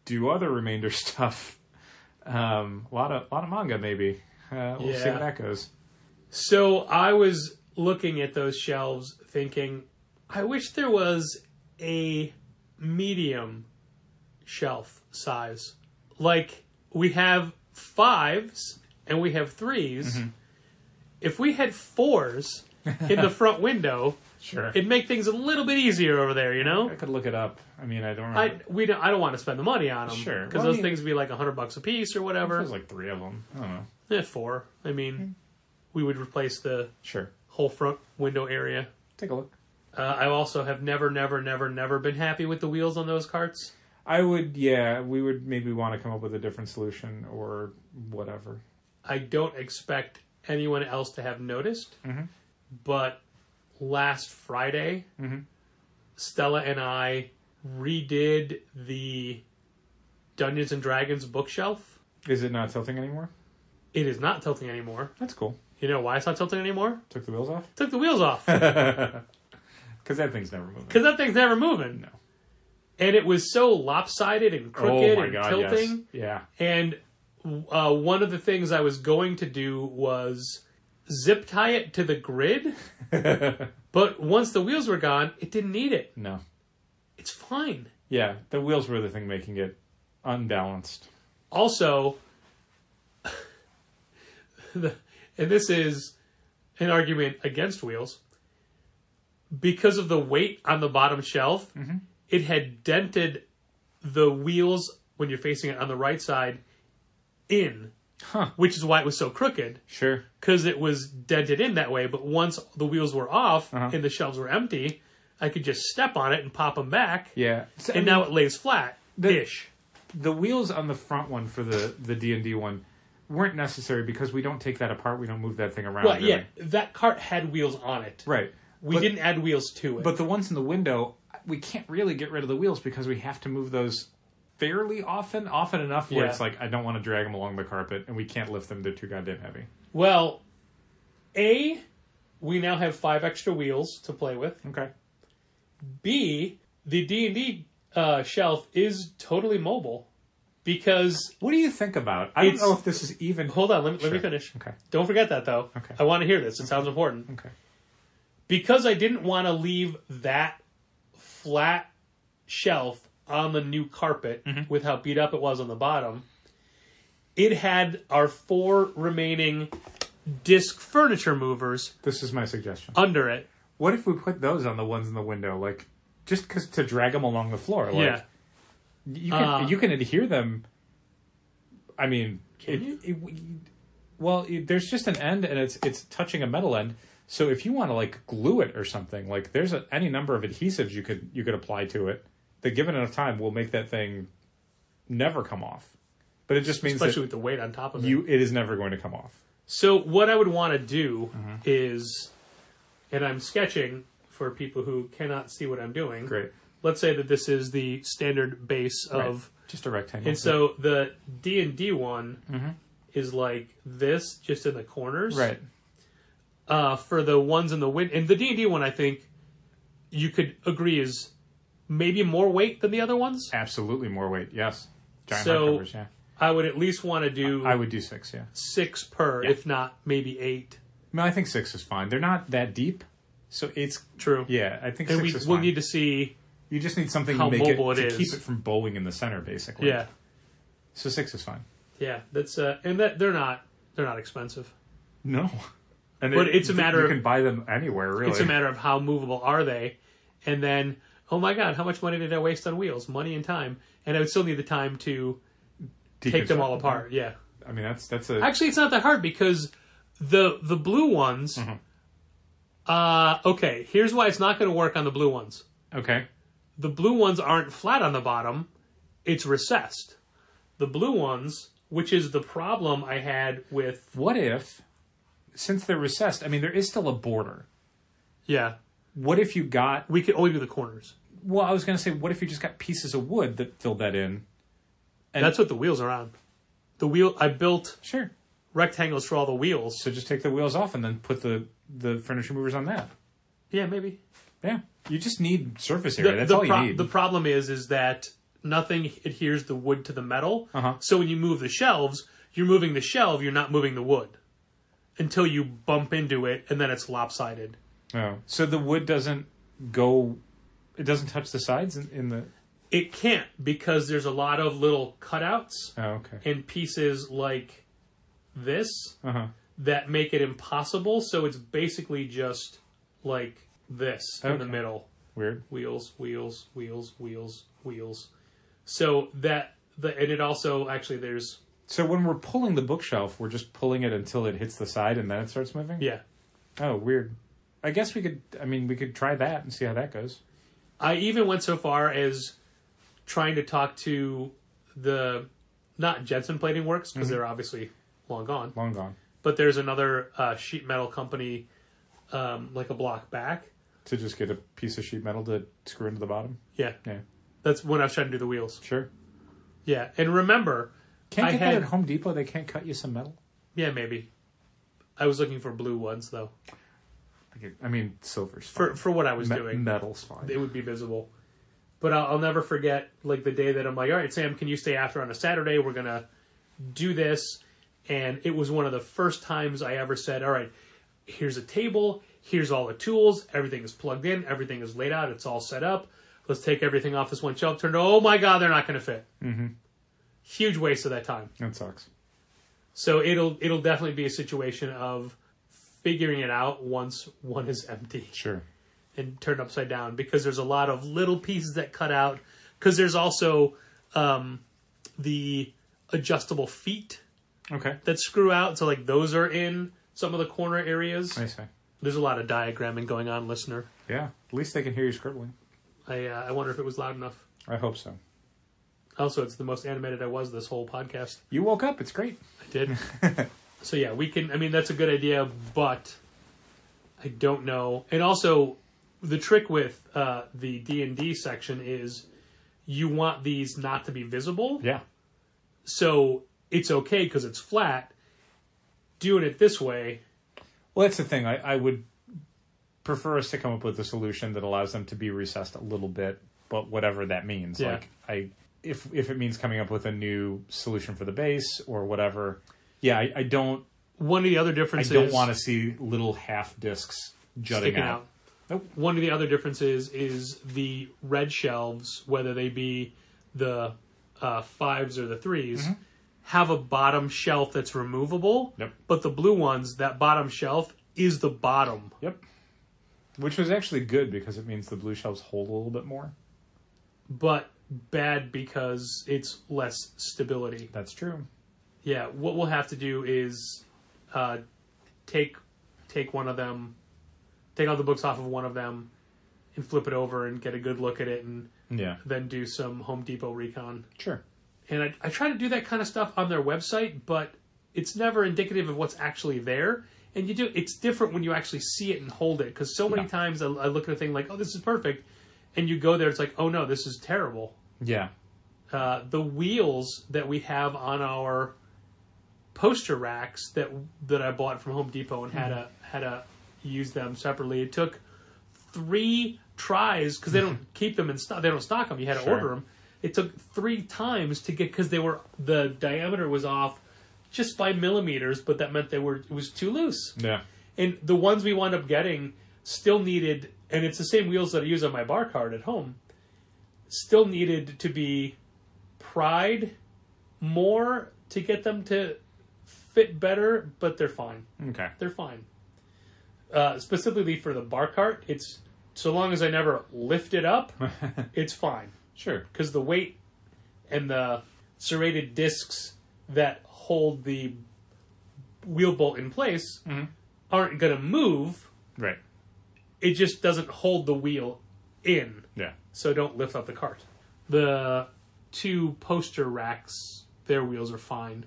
do other remainder stuff. A lot of manga, maybe. We'll see how that goes. So I was looking at those shelves thinking, I wish there was a medium shelf size. Like, we have 5s and we have 3s. Mm-hmm. If we had 4s in the front window, sure, it'd make things a little bit easier over there, you know? I could look it up. I mean, I don't remember. I don't want to spend the money on them. Sure. Because those things would be like $100 a piece or whatever. There's like 3 of them. I don't know. 4. I mean, we would replace the whole front window area. Take a look. I also have never been happy with the wheels on those carts. We would maybe want to come up with a different solution or whatever. I don't expect anyone else to have noticed, but last Friday, Stella and I redid the Dungeons and Dragons bookshelf. Is it not tilting anymore? It is not tilting anymore. That's cool. You know why it's not tilting anymore? Took the wheels off? Took the wheels off. Because that thing's never moving. No. And it was so lopsided and crooked tilting. Yes. Yeah. And one of the things I was going to do was zip tie it to the grid. But once the wheels were gone, it didn't need it. No. It's fine. Yeah, the wheels were the thing making it unbalanced. Also, and this is an argument against wheels, because of the weight on the bottom shelf, it had dented the wheels when you're facing it on the right side in which is why it was so crooked. Sure. Because it was dented in that way. But once the wheels were off and the shelves were empty, I could just step on it and pop them back. Yeah. So, And now it lays flat-ish. The wheels on the front one for the D&D one weren't necessary because we don't take that apart. We don't move that thing around. Well, yeah, that cart had wheels on it. Right. We didn't add wheels to it. But the ones in the window, we can't really get rid of the wheels because we have to move those fairly often enough where it's like, I don't want to drag them along the carpet, and we can't lift them. They're too goddamn heavy. Well, A, we now have 5 extra wheels to play with. Okay. B, the D&D shelf is totally mobile. Because... What do you think about? I don't know if this is even... Hold on, let me finish. Okay. Don't forget that, though. Okay. I want to hear this. It sounds important. Okay. Because I didn't want to leave that flat shelf on the new carpet with how beat up it was on the bottom, it had our 4 remaining disc furniture movers This is my suggestion. under it. What if we put those on the ones in the window, like, just to drag them along the floor? Like, you can adhere them. I mean, there's just an end, and it's touching a metal end. So if you want to like glue it or something, like there's any number of adhesives you could apply to it that, given enough time, will make that thing never come off. But it just means especially with the weight on top of it. It is never going to come off. So what I would want to do is, and I'm sketching for people who cannot see what I'm doing. Great. Let's say that this is the standard base of just a rectangle. And so the D&D one is like this, just in the corners. Right. For the ones in the and the D&D one, I think you could agree is maybe more weight than the other ones. Absolutely more weight. Yes. Giant So hardcovers, yeah. I would at least want to do. I would do 6. Yeah. 6 per, if not maybe 8. I think 6 is fine. They're not that deep, so it's true. Yeah, I think and 6 is fine. we'll need to see. You just need something how to make mobile it to is. keep it from bowing in the center, basically. Yeah. So 6 is fine. Yeah, that's and that they're not expensive. No. And but it's a matter you of... can buy them anywhere, really. It's a matter of how movable are they. And then, oh my God, how much money did I waste on wheels? Money and time. And I would still need the time to take them all apart. Yeah. I mean, that's a... Actually, it's not that hard because the blue ones... okay, here's why it's not going to work on the blue ones. Okay. The blue ones aren't flat on the bottom. It's recessed. The blue ones, which is the problem I had with... What if, since they're recessed, I mean, there is still a border. Yeah. What if you got... We could only do the corners. Well, I was going to say, what if you just got pieces of wood that filled that in? And that's what the wheels are on. I built sure rectangles for all the wheels. So just take the wheels off and then put the furniture movers on that. Yeah, maybe. Yeah. You just need surface area. That's all you need. The problem is that nothing adheres the wood to the metal. Uh-huh. So when you move the shelves, you're moving the shelf, you're not moving the wood. Until you bump into it, and then it's lopsided. Oh. So the wood doesn't go... It doesn't touch the sides in the... It can't, because there's a lot of little cutouts and pieces like this that make it impossible. So it's basically just like this in the middle. Weird. Wheels, wheels, wheels, wheels, wheels. So and it also, actually, there's... So when we're pulling the bookshelf, we're just pulling it until it hits the side and then it starts moving? Yeah. Oh, weird. I guess we could try that and see how that goes. I even went so far as trying to talk to not Jensen Plating Works, because they're obviously long gone. Long gone. But there's another sheet metal company, like a block back. To just get a piece of sheet metal to screw into the bottom? Yeah. Yeah. That's when I was trying to do the wheels. Sure. Yeah. And remember, Can't get that at Home Depot? They can't cut you some metal? Yeah, maybe. I was looking for blue ones, though. I mean, silver's fine. For what I was doing. Metal's fine. It would be visible. But I'll never forget, like, the day that I'm like, all right, Sam, can you stay after on a Saturday? We're going to do this. And it was one of the first times I ever said, all right, here's a table. Here's all the tools. Everything is plugged in. Everything is laid out. It's all set up. Let's take everything off this one shelf. Oh, my God, they're not going to fit. Mm-hmm. Huge waste of that time. That sucks. So it'll definitely be a situation of figuring it out once one is empty. Sure. And turned upside down, because there's a lot of little pieces that cut out. Because there's also the adjustable feet Okay. that screw out. So like those are in some of the corner areas. I see. There's a lot of diagramming going on, listener. Yeah. At least they can hear you scribbling. I wonder if it was loud enough. I hope so. Also, it's the most animated I was this whole podcast. You woke up. It's great. I did. So yeah, we can. I mean, that's a good idea, but I don't know. And also, the trick with the D&D section is you want these not to be visible. Yeah. So it's okay because it's flat. Doing it this way. Well, that's the thing. I would prefer us to come up with a solution that allows them to be recessed a little bit, but whatever that means. Yeah. Like if it means coming up with a new solution for the base or whatever. Yeah, I don't. One of the other differences. I don't want to see little half discs jutting sticking out. Nope. One of the other differences is the red shelves, whether they be the 5s or the 3s, have a bottom shelf that's removable. Yep. But the blue ones, that bottom shelf is the bottom. Yep. Which was actually good because it means the blue shelves hold a little bit more. But bad because it's less stability. That's true. Yeah, what we'll have to do is take one of them, take all the books off of one of them, and flip it over and get a good look at it, and then do some Home Depot recon. Sure. And I try to do that kind of stuff on their website, but it's never indicative of what's actually there. And it's different when you actually see it and hold it, because so many times I look at a thing like, oh, this is perfect, and you go there, it's like, oh no, this is terrible. Yeah. The wheels that we have on our poster racks that I bought from Home Depot and had to use them separately. It took 3 tries because they don't keep them in stock. They don't stock them. You had to order them. It took 3 times to get, because the diameter was off just by millimeters, but that meant it was too loose. Yeah. And the ones we wound up getting still needed, and it's the same wheels that I use on my bar cart at home, still needed to be pried more to get them to fit better, but they're fine. Okay. They're fine. Specifically for the bar cart, it's so long as I never lift it up, it's fine. Sure. Because the weight and the serrated discs that hold the wheel bolt in place aren't going to move. Right. It just doesn't hold the wheel in. Yeah. So don't lift up the cart. The 2 poster racks, their wheels are fine,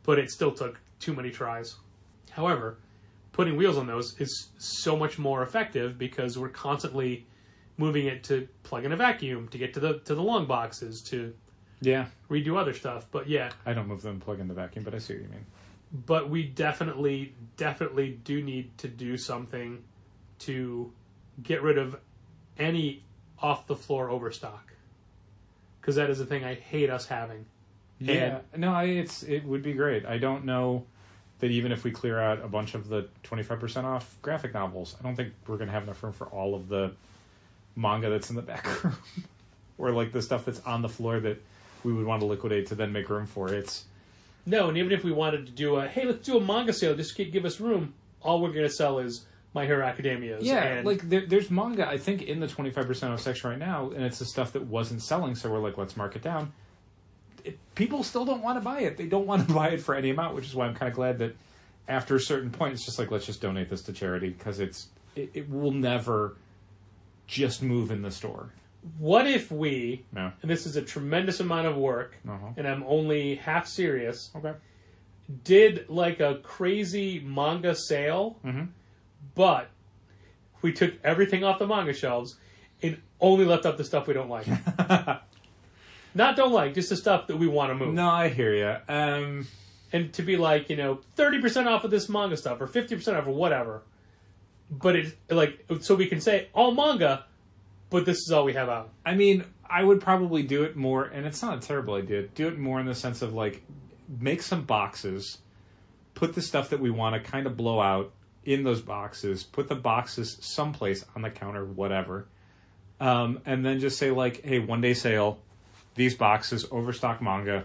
but it still took too many tries. However, putting wheels on those is so much more effective because we're constantly moving it to plug in a vacuum, to get to the long boxes, to redo other stuff. But yeah, I don't move them and plug in the vacuum, but I see what you mean. But we definitely do need to do something to get rid of any off the floor overstock, because that is a thing I hate us having. Yeah, no, it would be great. I don't know that even if we clear out a bunch of the 25% off graphic novels, I don't think we're going to have enough room for all of the manga that's in the back room, or like the stuff that's on the floor that we would want to liquidate to then make room for. No, and even if we wanted to do let's do a manga sale, just give us room, all we're going to sell is My Hero Academia's. Yeah, and like there's manga, I think, in the 25% off section right now, and it's the stuff that wasn't selling, so we're like, let's mark it down. People still don't want to buy it. They don't want to buy it for any amount, which is why I'm kind of glad that after a certain point, it's just like, let's just donate this to charity, because it will never just move in the store. What if we, No. and this is a tremendous amount of work, and I'm only half serious, Okay. did like a crazy manga sale, but we took everything off the manga shelves and only left up the stuff we don't like. Not don't like, just the stuff that we want to move. No, I hear you. And to be like, 30% off of this manga stuff, or 50% off, or whatever. But it's like, so we can say all manga, but this is all we have out. I mean, I would probably do it more, and it's not a terrible idea. Do it more in the sense of like, make some boxes, put the stuff that we want to kind of blow out in those boxes, put the boxes someplace on the counter, whatever, and then just say like, hey, 1-day sale, these boxes, overstock manga,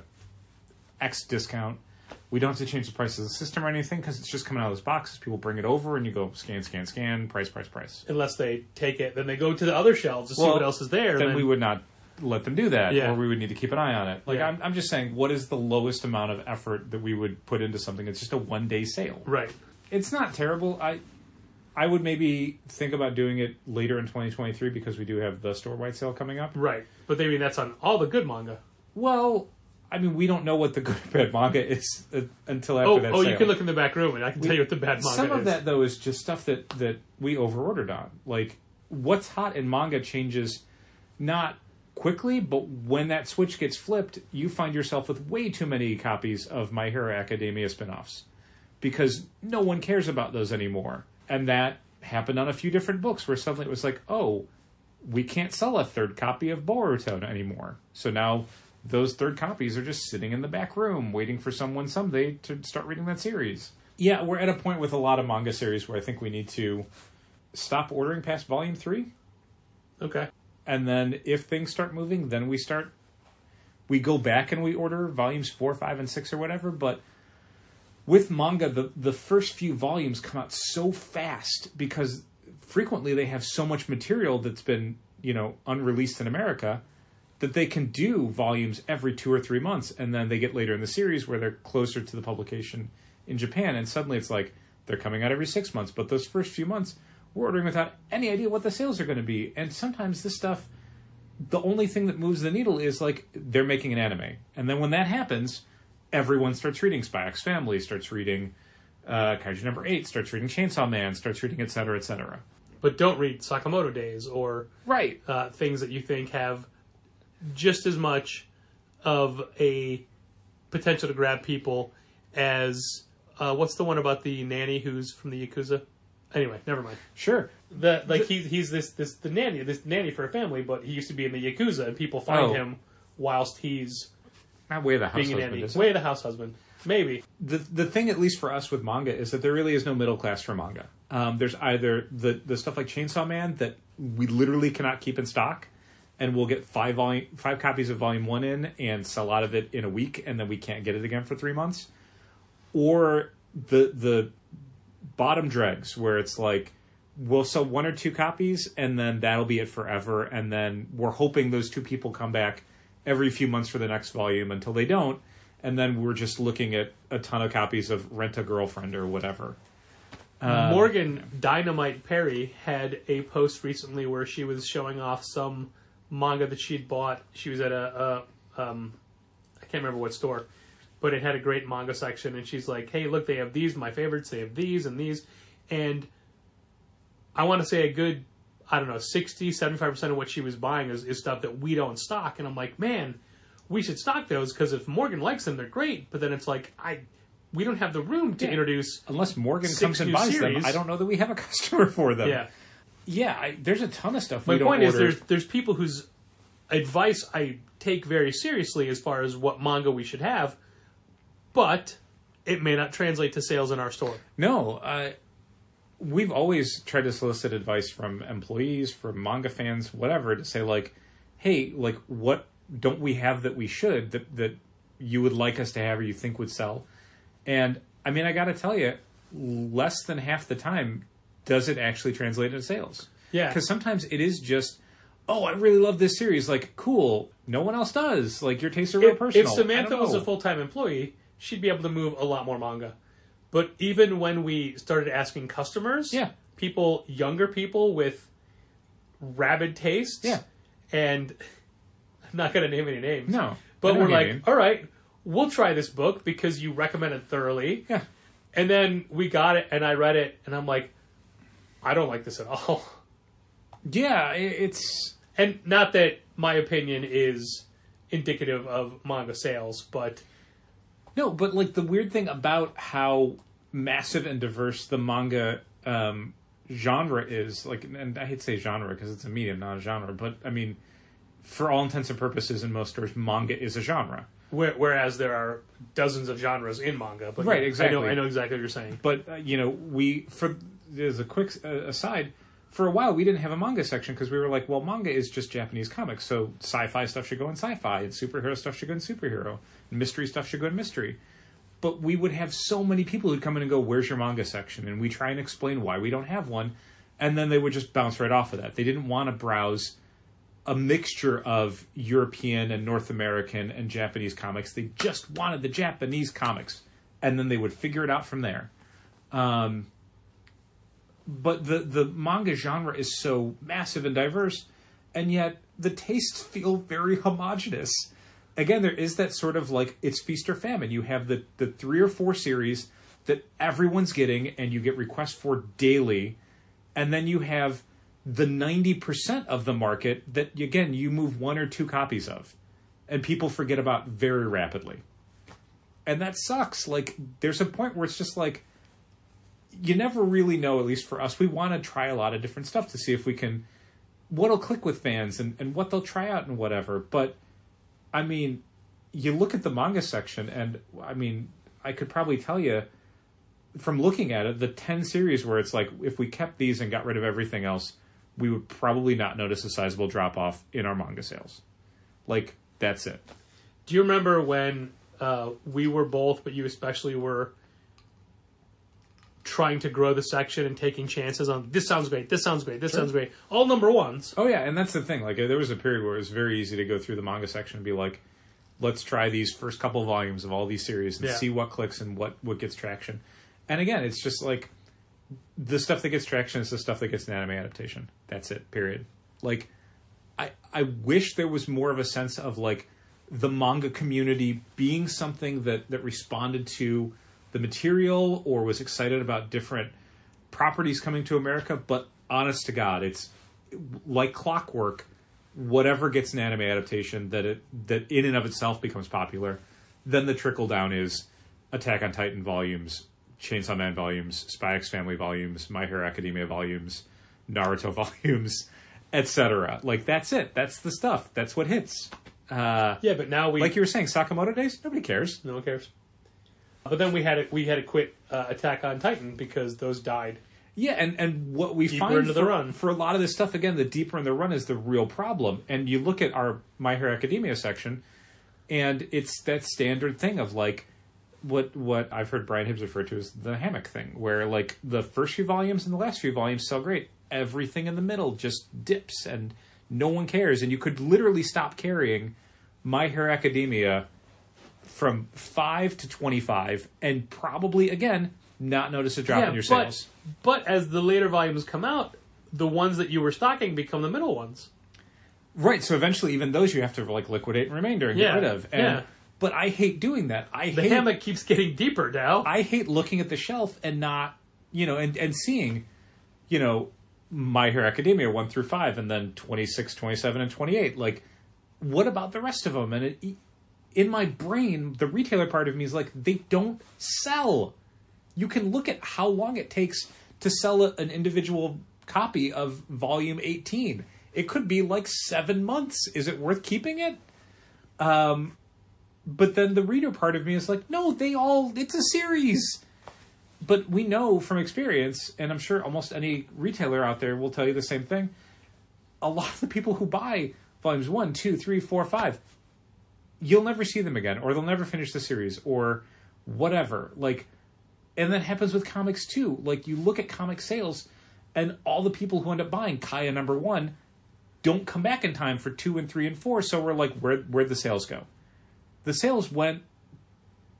X discount. We don't have to change the price of the system or anything because it's just coming out of those boxes. People bring it over and you go scan, scan, scan, price. Unless they take it, then they go to the other shelves to see what else is there. Then we would not let them do that, Yeah. or we would need to keep an eye on it. Like, Yeah. I'm just saying, what is the lowest amount of effort that we would put into something? It's just a one-day sale. Right. It's not terrible. I would maybe think about doing it later in 2023 because we do have the store-wide sale coming up. Right. But I mean, that's on all the good manga. Well, I mean, we don't know what the good or bad manga is until after that sale. You can look in the back room and I can tell you what the bad manga is. Some of that, though, is just stuff that we over-ordered on. Like, what's hot in manga changes not quickly, but when that switch gets flipped, you find yourself with way too many copies of My Hero Academia spin-offs. Because no one cares about those anymore. And that happened on a few different books where suddenly it was like, oh, we can't sell a third copy of Boruto anymore. So now those third copies are just sitting in the back room waiting for someone someday to start reading that series. Yeah, we're at a point with a lot of manga series where I think we need to stop ordering past volume 3. Okay. And then if things start moving, then we go back and we order volumes 4, 5, and 6 or whatever, but with manga, the first few volumes come out so fast because frequently they have so much material that's been, unreleased in America that they can do volumes every 2 or 3 months, and then they get later in the series where they're closer to the publication in Japan, and suddenly it's like they're coming out every 6 months, but those first few months we're ordering without any idea what the sales are going to be. And sometimes this stuff, the only thing that moves the needle is like they're making an anime, and then when that happens, everyone starts reading Spy X Family, starts reading Kaiju number 8, starts reading Chainsaw Man, starts reading et cetera, et cetera. But don't read Sakamoto Days or Right. Things that you think have just as much of a potential to grab people as what's the one about the nanny who's from the Yakuza? Anyway, never mind. Sure. He's the nanny for a family, but he used to be in the Yakuza, and people find him whilst he's Not Way of the House being a Husband, nanny. is it? Way of the House Husband. Maybe. The thing, at least for us with manga, is that there really is no middle class for manga. There's either the stuff like Chainsaw Man that we literally cannot keep in stock, and we'll get 5 copies of Volume 1 in and sell out of it in a week, and then we can't get it again for 3 months. Or the bottom dregs, where it's like, we'll sell 1 or 2 copies, and then that'll be it forever, and then we're hoping those 2 people come back every few months for the next volume until they don't, and then we're just looking at a ton of copies of Rent a Girlfriend or whatever. Morgan Dynamite Perry had a post recently where she was showing off some manga that she'd bought. She was at I can't remember what store, but it had a great manga section, and she's like, hey, look, they have these, my favorites, they have these and these, and I want to say a good, 60, 75% of what she was buying is stuff that we don't stock, and I'm like, man, we should stock those, because if Morgan likes them, they're great, but then it's like, we don't have the room to introduce unless Morgan 6 comes and new buys series. them. I don't know that we have a customer for them. Yeah. Yeah, there's a ton of stuff My we don't point order. is there's people whose advice I take very seriously as far as what manga we should have, but it may not translate to sales in our store. No, we've always tried to solicit advice from employees, from manga fans, whatever, to say like, hey, like, what don't we have that we should, that you would like us to have or you think would sell? And I mean, I got to tell you, less than half the time does it actually translate into sales. Yeah. Because sometimes it is just, oh, I really love this series. Like, cool. No one else does. Like, your tastes are real personal. If Samantha was a full-time employee, she'd be able to move a lot more manga. But even when we started asking customers, younger people with rabid tastes, and I'm not going to name any names. No. But we're like, all right, we'll try this book because you recommended thoroughly. Yeah. And then we got it, and I read it, and I'm like, I don't like this at all. Yeah, it's... And not that my opinion is indicative of manga sales, but... No, but like the weird thing about how massive and diverse the manga genre is, like, and I hate to say genre because it's a medium, not a genre, but I mean, for all intents and purposes in most stores, manga is a genre. Whereas there are dozens of genres in manga. But right, exactly. I know exactly what you're saying. But, as a quick aside, for a while we didn't have a manga section because we were like, well, manga is just Japanese comics, so sci-fi stuff should go in sci-fi, and superhero stuff should go in superhero, and mystery stuff should go in mystery. But we would have so many people who'd come in and go, where's your manga section? And we try and explain why we don't have one, and then they would just bounce right off of that. They didn't want to browse a mixture of European and North American and Japanese comics. They just wanted the Japanese comics, and then they would figure it out from there. But the manga genre is so massive and diverse, and yet the tastes feel very homogenous. Again, there is that sort of like, it's feast or famine. You have the 3 or 4 series that everyone's getting and you get requests for daily, and then you have the 90% of the market that, again, you move 1 or 2 copies of, and people forget about very rapidly. And that sucks. Like, there's a point where it's just like, you never really know, at least for us. We want to try a lot of different stuff to see if we can, what'll click with fans and what they'll try out and whatever. But, I mean, you look at the manga section, and, I mean, I could probably tell you, from looking at it, the 10 series where it's like, if we kept these and got rid of everything else, we would probably not notice a sizable drop-off in our manga sales. Like, that's it. Do you remember when we were both, but you especially were, trying to grow the section and taking chances on, this sounds great, this sounds great, this sounds great. All number ones. Oh, yeah, and that's the thing. Like, there was a period where it was very easy to go through the manga section and be like, let's try these first couple volumes of all these series and see what clicks and what gets traction. And again, it's just like, the stuff that gets traction is the stuff that gets an anime adaptation. That's it, period. Like, I wish there was more of a sense of, like, the manga community being something that responded to the material or was excited about different properties coming to America. But honest to God, it's like clockwork. Whatever gets an anime adaptation that in and of itself becomes popular, then the trickle down is Attack on Titan volumes, Chainsaw Man volumes, Spy X Family volumes, My Hero Academia volumes, Naruto volumes, etc. Like, that's it. That's the stuff. That's what hits. Yeah, but now like you were saying, Sakamoto Days, nobody cares. No one cares. But then we had to quit Attack on Titan because those died. Yeah, and what we deeper find into the run. For a lot of this stuff, again, the deeper in the run is the real problem. And you look at our My Hero Academia section, and it's that standard thing of, like, what I've heard Brian Hibbs refer to as the hammock thing, where, like, the first few volumes and the last few volumes sell great. Everything in the middle just dips, and no one cares. And you could literally stop carrying My Hero Academia from 5 to 25 and probably, again, not notice a drop in your sales. But as the later volumes come out, the ones that you were stocking become the middle ones. Right, so eventually even those you have to, like, liquidate and remainder and get rid of. And, but I hate doing that. The hammock keeps getting deeper now. I hate looking at the shelf and not, and seeing, My Hero Academia 1 through 5 and then 26, 27, and 28. Like, what about the rest of them? And in my brain, the retailer part of me is like, they don't sell. You can look at how long it takes to sell an individual copy of volume 18. It could be like 7 months. Is it worth keeping it? But then the reader part of me is like, no, it's a series. But we know from experience, and I'm sure almost any retailer out there will tell you the same thing, a lot of the people who buy volumes 1, 2, 3, 4, 5, you'll never see them again, or they'll never finish the series, or whatever. Like, and that happens with comics too. Like, you look at comic sales, and all the people who end up buying Kaya #1 don't come back in time for 2 and 3 and 4. So we're like, where'd the sales go? The sales went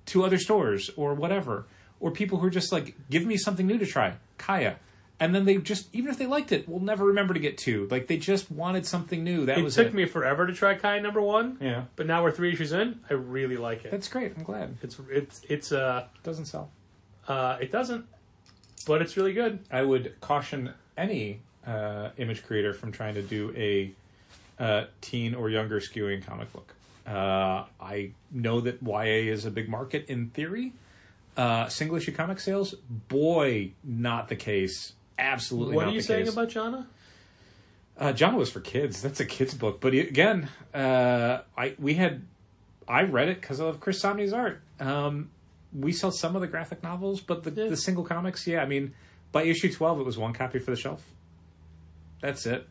to other stores or whatever, or people who are just like, give me something new to try, Kaya. And then they just, even if they liked it, will never remember to get 2. Like, they just wanted something new. It took me forever to try Kai #1. Yeah. But now we're 3 issues in. I really like it. That's great. I'm glad. It doesn't sell. It doesn't, but it's really good. I would caution any image creator from trying to do a teen or younger skewing comic book. I know that YA is a big market in theory. Single issue comic sales, boy, not the case. Absolutely not the case. What are you saying about Jana? Jana was for kids. That's a kid's book. But again, I read it because of Chris Samney's art. We sell some of the graphic novels, but the single comics, I mean, by issue 12, it was 1 copy for the shelf. That's it.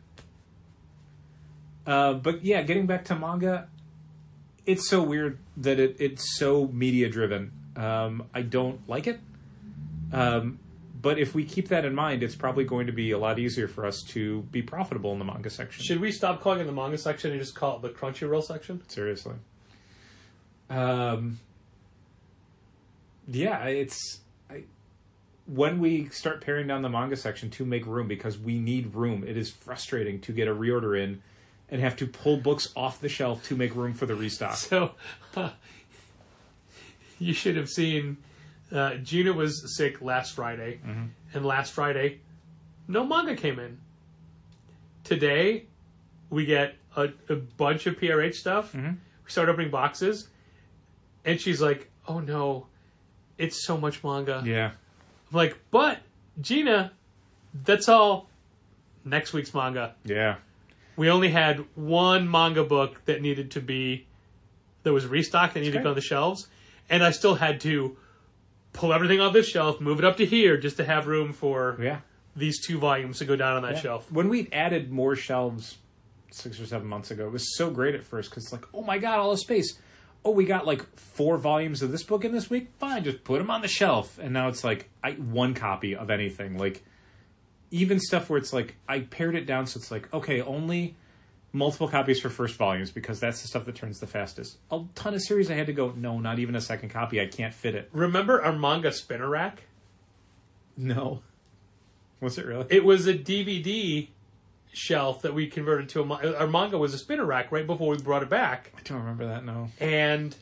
But yeah, getting back to manga, it's so weird that it's so media driven. I don't like it. But if we keep that in mind, it's probably going to be a lot easier for us to be profitable in the manga section. Should we stop calling it the manga section and just call it the Crunchyroll section? Seriously. When we start paring down the manga section to make room, because we need room, it is frustrating to get a reorder in and have to pull books off the shelf to make room for the restock. So, you should have seen Gina was sick last Friday, and last Friday, no manga came in. Today, we get a bunch of PRH stuff. We start opening boxes, and she's like, oh no, it's so much manga. Yeah. I'm like, but Gina, that's all next week's manga. Yeah. We only had one manga book that was restocked that needed to go on the shelves, and I still had to pull everything off this shelf, move it up to here just to have room for these 2 volumes to go down on that shelf. When we added more shelves 6 or 7 months ago, it was so great at first because it's like, oh my god, all the space. Oh, we got like 4 volumes of this book in this week? Fine, just put them on the shelf. And now it's like 1 copy of anything. Like, even stuff where it's like, I pared it down so it's like, okay, only multiple copies for first volumes because that's the stuff that turns the fastest. A ton of series I had to go, no, not even a second copy. I can't fit it. Remember our manga spinner rack? No. Was it really? It was a DVD shelf that we converted to our manga was a spinner rack right before we brought it back. I don't remember that, no. And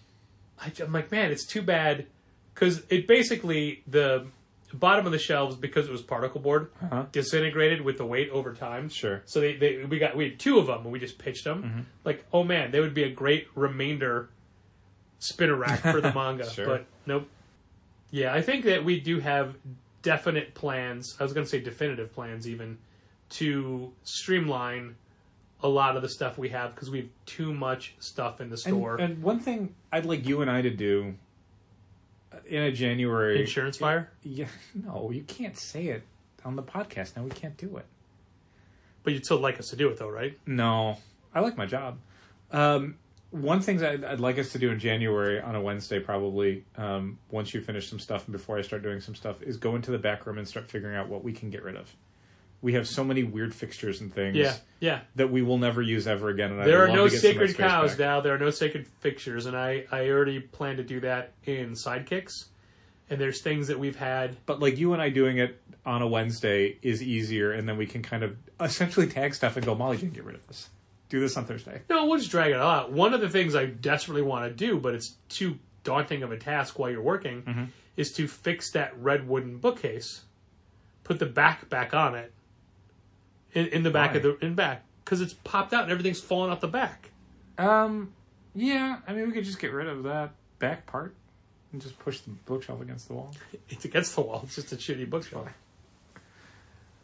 I'm like, man, it's too bad because it basically, the bottom of the shelves, because it was particle board, disintegrated with the weight over time. Sure. So we had 2 of them and we just pitched them. Like, oh man, they would be a great remainder spinner rack for the manga. Sure. But nope. Yeah, I think that we do have definite plans. I was going to say definitive plans even, to streamline a lot of the stuff we have because we have too much stuff in the store. And one thing I'd like you and I to do in a January... Insurance fire? Yeah, no, you can't say it on the podcast. Now we can't do it. But you'd still like us to do it though, right? No, I like my job. One thing I'd like us to do in January on a Wednesday probably, once you finish some stuff and before I start doing some stuff, is go into the back room and start figuring out what we can get rid of. We have so many weird fixtures and things that we will never use ever again. And there are no sacred cows, Dal. There are no sacred fixtures, and I already plan to do that in Sidekicks. And there's things that we've had. But like you and I doing it on a Wednesday is easier, and then we can kind of essentially tag stuff and go, Molly, you can get rid of this. Do this on Thursday. No, we'll just drag it out. One of the things I desperately want to do, but it's too daunting of a task while you're working, is to fix that red wooden bookcase. Put the back on it. In the back because it's popped out and everything's fallen off the back. Yeah, I mean we could just get rid of that back part and just push the bookshelf against the wall. It's against the wall. It's just a shitty bookshelf.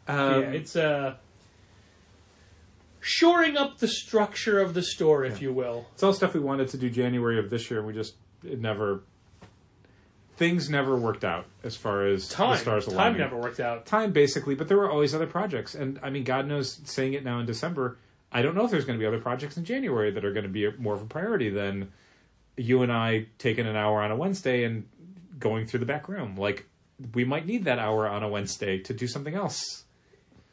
It's shoring up the structure of the store, if you will. It's all stuff we wanted to do January of this year, and things never worked out as far as the stars aligning. Time never worked out. Time, basically, but there were always other projects. And, I mean, God knows, saying it now in December, I don't know if there's going to be other projects in January that are going to be more of a priority than you and I taking an hour on a Wednesday and going through the back room. Like, we might need that hour on a Wednesday to do something else.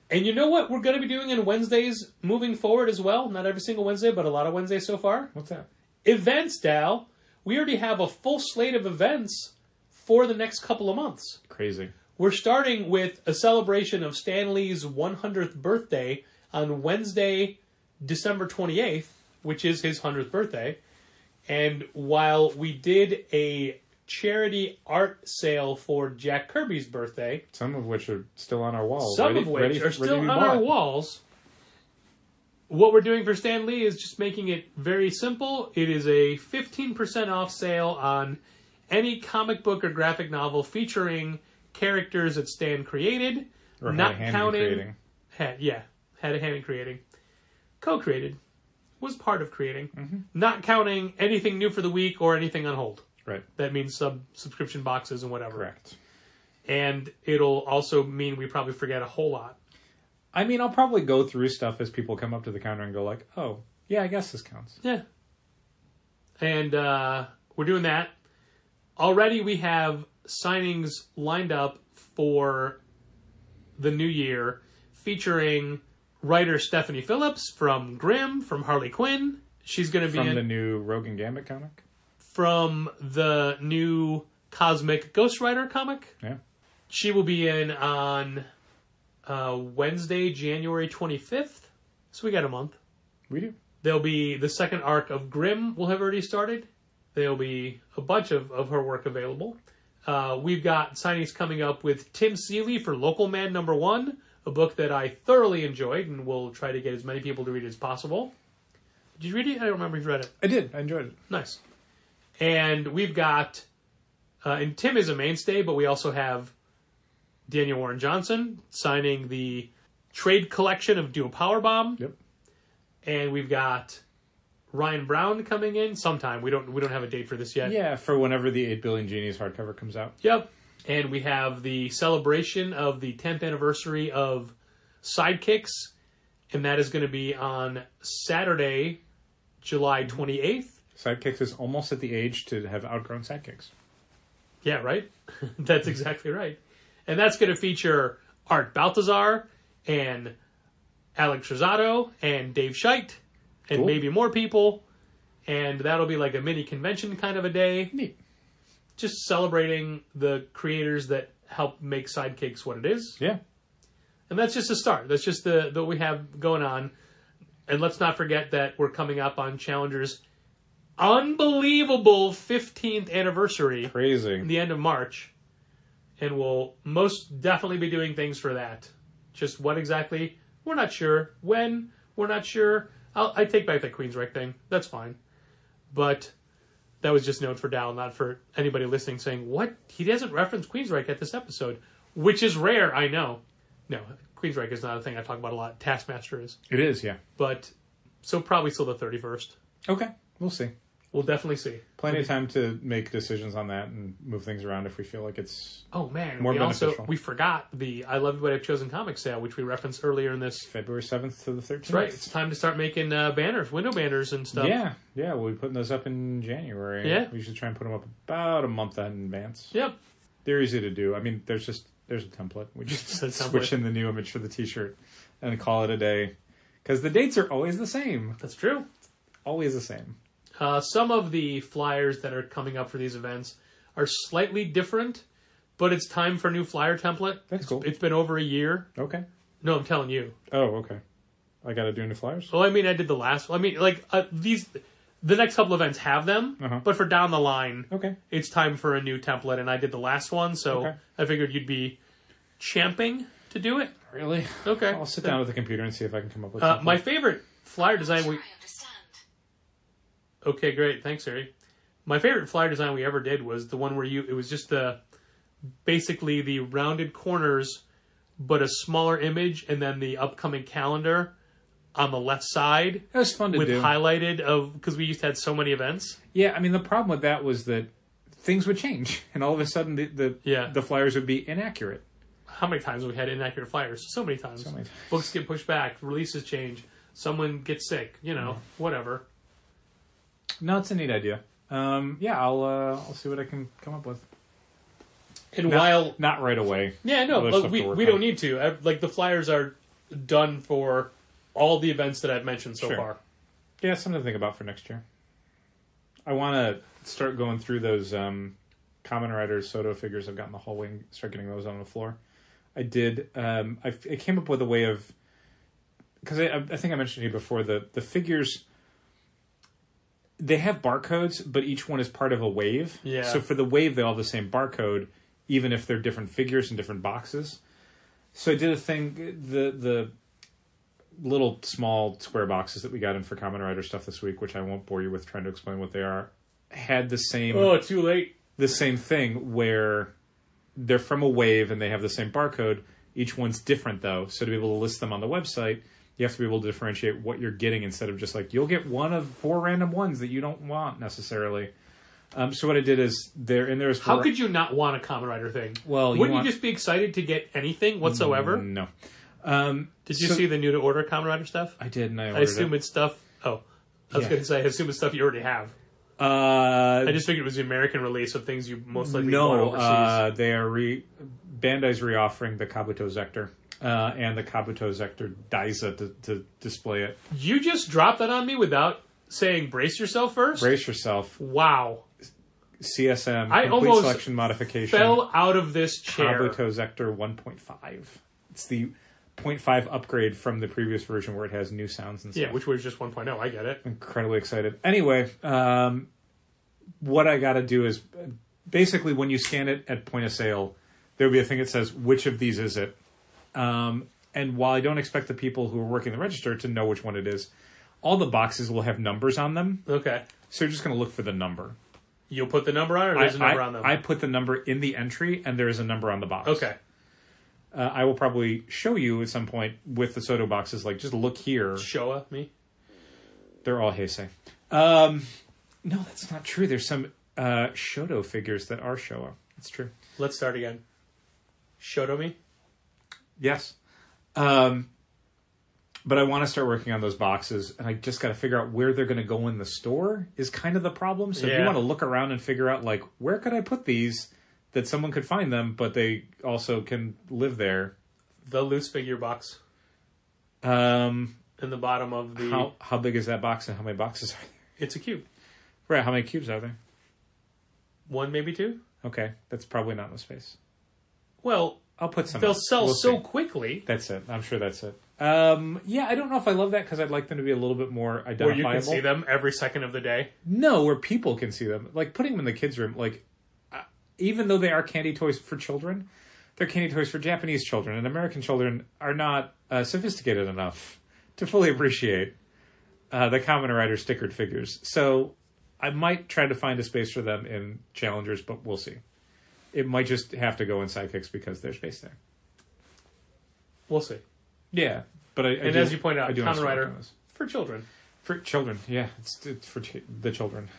And you know what we're going to be doing on Wednesdays moving forward as well? Not every single Wednesday, but a lot of Wednesdays so far. What's that? Events, Dal. We already have a full slate of events for the next couple of months. Crazy. We're starting with a celebration of Stan Lee's 100th birthday on Wednesday, December 28th, which is his 100th birthday. And while we did a charity art sale for Jack Kirby's birthday, some of which are still on our walls. Some of which are still on our walls. What we're doing for Stan Lee is just making it very simple. It is a 15% off sale on any comic book or graphic novel featuring characters that Stan created, or not had a hand counting. in creating. Had a hand in creating. Co-created. Was part of creating. Not counting anything new for the week or anything on hold. Right. That means subscription boxes and whatever. Correct. And it'll also mean we probably forget a whole lot. I mean, I'll probably go through stuff as people come up to the counter and go like, oh, yeah, I guess this counts. Yeah. And we're doing that. Already we have signings lined up for the new year, featuring writer Stephanie Phillips from Grimm, from Harley Quinn. She's going to be From the new Rogue and Gambit comic? From the new Cosmic Ghost Rider comic. Yeah. She will be in on Wednesday, January 25th. So we got a month. We do. There'll be the second arc of Grimm will have already started. There'll be a bunch of her work available. We've got signings coming up with Tim Seeley for Local Man #1, a book that I thoroughly enjoyed and will try to get as many people to read it as possible. Did you read it? I don't remember if you read it. I did. I enjoyed it. Nice. And we've got, and Tim is a mainstay, but we also have Daniel Warren Johnson signing the trade collection of Duo Powerbomb. Yep. And we've got Ryan Brown coming in sometime. We don't have a date for this yet. Yeah, for whenever the 8 Billion Genies hardcover comes out. Yep. And we have the celebration of the 10th anniversary of Sidekicks, and that is going to be on Saturday, July 28th. Sidekicks is almost at the age to have outgrown sidekicks. Yeah, right? That's exactly right. And that's going to feature Art Baltazar and Alex Rosado and Dave Scheidt and maybe more people. And that'll be like a mini convention kind of a day. Neat. Just celebrating the creators that help make Sidekicks what it is. Yeah. And that's just a start. That's just the what we have going on. And let's not forget that we're coming up on Challenger's unbelievable 15th anniversary. Crazy. In the end of March. And we'll most definitely be doing things for that. Just what exactly, we're not sure. When, we're not sure. I take back that Queensryche thing. That's fine. But that was just note for Dal, not for anybody listening saying, what? He doesn't reference Queensryche at this episode. Which is rare, I know. No, Queensryche is not a thing I talk about a lot. Taskmaster is. It is, yeah. But, so probably still the 31st. Okay, we'll see. We'll definitely see. Plenty of time to make decisions on that and move things around if we feel like it's more beneficial. We forgot the I Love You But I've Chosen comic sale, which we referenced earlier in this. February 7th to the 13th. That's right. It's time to start making banners, window banners and stuff. Yeah, we'll be putting those up in January. Yeah. We should try and put them up about a month in advance. Yep. They're easy to do. I mean, there's a template. We just switch in the new image for the t-shirt and call it a day. Because the dates are always the same. That's true. Always the same. Some of the flyers that are coming up for these events are slightly different, but it's time for a new flyer template. That's cool. It's been over a year. Okay. No, I'm telling you. Oh, okay. I got to do new flyers? Well, I mean, I did the last one. I mean, like, the next couple events have them, but for down the line, it's time for a new template, and I did the last one, so I figured you'd be champing to do it. Really? Okay. I'll sit down with the computer and see if I can come up with my favorite flyer design Okay, great. Thanks, Harry. My favorite flyer design we ever did was the one where it was just basically the rounded corners, but a smaller image, and then the upcoming calendar on the left side. That was fun to do. With highlighted because we used to have so many events. Yeah, I mean, the problem with that was that things would change, and all of a sudden the flyers would be inaccurate. How many times have we had inaccurate flyers? So many times. Books get pushed back, releases change, someone gets sick, whatever. No, it's a neat idea. I'll see what I can come up with. And while not right away. Yeah, no, but we don't need to. Like the flyers are done for all the events that I've mentioned so far. Yeah, something to think about for next year. I want to start going through those Kamen Rider Soto figures I've got in the hallway and start getting those on the floor. I did. I came up with a way of, because I think I mentioned to you before, the figures, they have barcodes, but each one is part of a wave. Yeah. So for the wave, they all have the same barcode, even if they're different figures in different boxes. So I did a thing, the little small square boxes that we got in for Kamen Rider stuff this week, which I won't bore you with trying to explain what they are, had the same... Oh, too late. The same thing where they're from a wave and they have the same barcode. Each one's different, though. So to be able to list them on the website, you have to be able to differentiate what you're getting instead of just like, you'll get one of 4 random ones that you don't want necessarily. So what I did is there's 4... How could you not want a Kamen Rider thing? Well, wouldn't you just be excited to get anything whatsoever? No. Did you see the new to order Kamen Rider stuff? I did, and I ordered I assume it's stuff... Oh, I was going to say, I assume it's stuff you already have. I just figured it was the American release of things you most likely bought overseas. Bandai's reoffering the Kabuto Zector. and the Kabuto Zector Daiza to display it. You just dropped that on me without saying brace yourself first? Brace yourself. Wow. CSM, I complete almost selection modification. fell out of this chair. Kabuto Zector 1.5. It's the 0.5 upgrade from the previous version where it has new sounds and stuff. Yeah, which was just 1.0. I get it. Incredibly excited. Anyway, what I got to do is basically when you scan it at point of sale, there'll be a thing that says, which of these is it? And while I don't expect the people who are working the register to know which one it is, all the boxes will have numbers on them. Okay. So you're just going to look for the number. You'll put the number on it, or there's a number on them? I put the number in the entry, and there is a number on the box. Okay. I will probably show you at some point with the Soto boxes, like, just look here. Showa, me? They're all Heisei. No, that's not true. There's some Shoto figures that are Showa. That's true. Let's start again. Shoto me? Yes. But I want to start working on those boxes, and I just got to figure out where they're going to go in the store is kind of the problem. So if you want to look around and figure out, like, where could I put these that someone could find them, but they also can live there. The loose figure box. In the bottom of the... How big is that box, and how many boxes are there? It's a cube. Right, how many cubes are there? 1, maybe 2. Okay, that's probably not enough space. Well, I'll put some. They'll out. sell We'll so see. quickly. That's it. I'm sure that's it. Yeah, I don't know if I love that because I'd like them to be a little bit more identifiable. Where you can see them every second of the day. No, where people can see them. Like, putting them in the kids' room, like, even though they are candy toys for children, they're candy toys for Japanese children, and American children are not sophisticated enough to fully appreciate the Kamen Rider stickered figures. So I might try to find a space for them in Challengers, but we'll see. It might just have to go in Sidekicks because there's space there. We'll see. Yeah, but as you point out, Kamen Rider Rider for children. For children, yeah, it's for the children.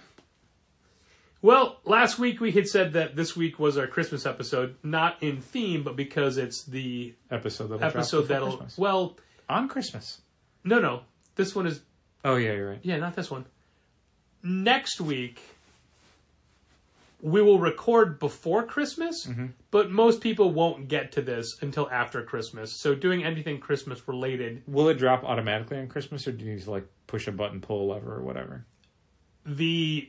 Well, last week we had said that this week was our Christmas episode, not in theme, but because it's the episode that'll Christmas. Well, on Christmas. No, this one is. Oh yeah, you're right. Yeah, not this one. Next week we will record before Christmas, but most people won't get to this until after Christmas. So doing anything Christmas related. Will it drop automatically on Christmas, or do you need to, like, push a button, pull a lever, or whatever? The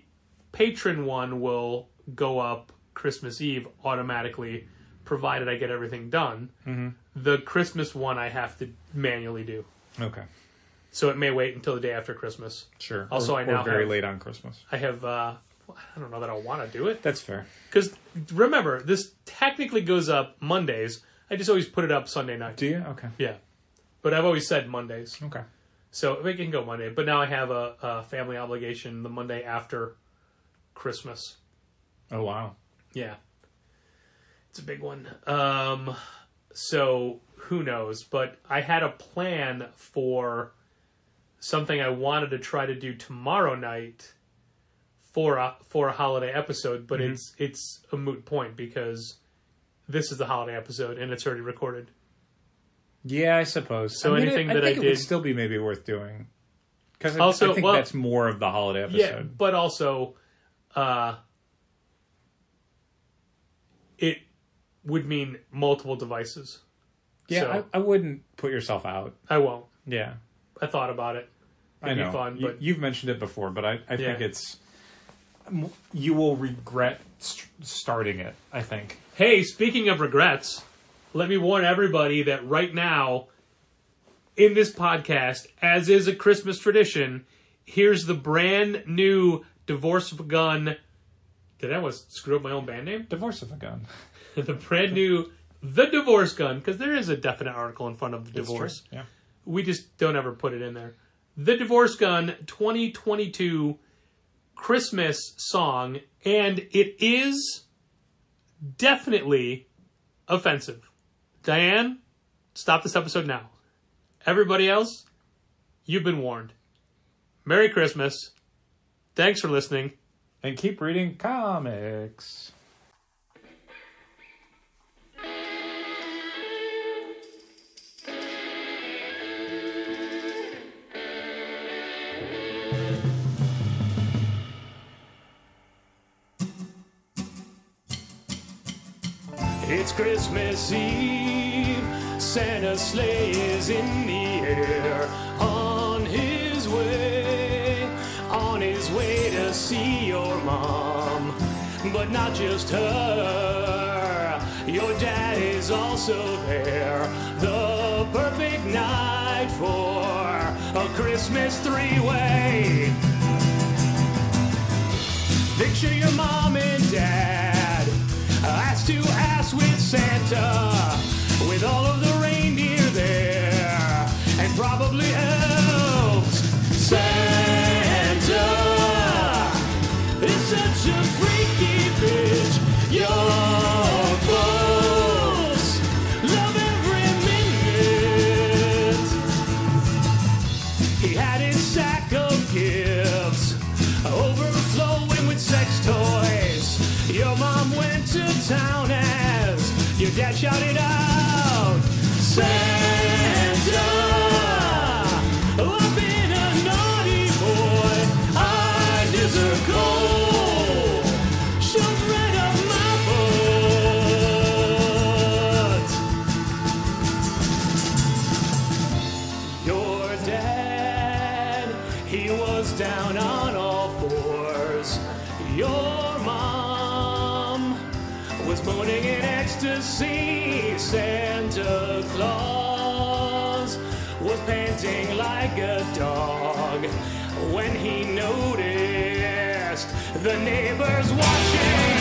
patron one will go up Christmas Eve automatically, provided I get everything done. Mm-hmm. The Christmas one I have to manually do. Okay. So it may wait until the day after Christmas. Sure. Also, I now or very have, late on Christmas. I have. I don't know that I want to do it. That's fair. Because remember, this technically goes up Mondays. I just always put it up Sunday night. Do you? Okay. Yeah, but I've always said Mondays. Okay. So it can go Monday. But now I have a family obligation the Monday after Christmas. Oh wow. Yeah, it's a big one. So who knows? But I had a plan for something I wanted to try to do tomorrow night for a holiday episode, but it's a moot point because this is the holiday episode and it's already recorded. Yeah, I suppose. So anything that I think did it would still be maybe worth doing because I think that's more of the holiday episode. Yeah, but also, it would mean multiple devices. Yeah, so, I wouldn't put yourself out. I won't. Yeah, I thought about it. It'd I know. be fun, but You've mentioned it before, but I think it's you will regret starting it. I think. Hey, speaking of regrets, let me warn everybody that right now, in this podcast, as is a Christmas tradition, here's the brand new Divorce of a Gun. Did I almost screw up my own band name? Divorce of a Gun. The brand new The Divorce Gun, because there is a definite article in front of the divorce. Yeah. We just don't ever put it in there. The Divorce Gun 2022 Christmas song, and it is definitely offensive. Diane, stop this episode now. Everybody else, you've been warned. Merry Christmas. Thanks for listening. And keep reading comics. It's Christmas Eve, Santa's sleigh is in the air, on his way to see your mom. But not just her, your dad is also there. The perfect night for a Christmas three-way. Picture your mom and dad, ass to ass with Santa, with all of the reindeer there, and probably elves. Santa is such a freaky bitch. Your folks love every minute. He had his sack of gifts, overflowing with sex toys. Your mom went to town as your dad shouted out, Santa, I've been a naughty boy. I deserve coal shoved right up my butt. Your dad, he was down on all fours. Your mom was moaning in ecstasy. Santa Claus was panting like a dog when he noticed the neighbors watching.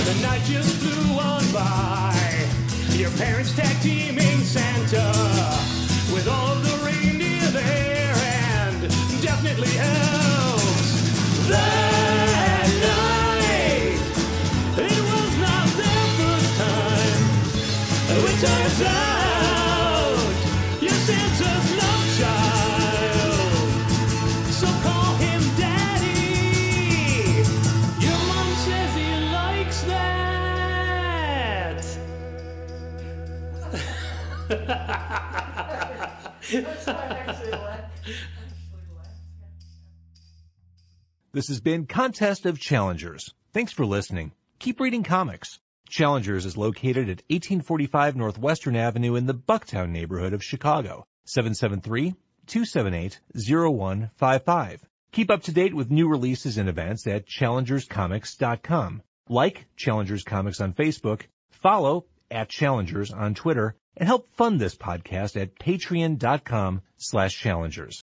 The night just flew on by, your parents tag teaming Santa, with all of the reindeer there and definitely elves. That night, it was not their first time. It turns out you're Santa's love child, so call him Daddy. Your mom says he likes that. This has been Contest of Challengers. Thanks for listening. Keep reading comics. Challengers is located at 1845 Northwestern Avenue in the Bucktown neighborhood of Chicago. 773-278-0155. Keep up to date with new releases and events at challengerscomics.com. Like Challengers Comics on Facebook, follow @Challengers on Twitter, and help fund this podcast at patreon.com/challengers.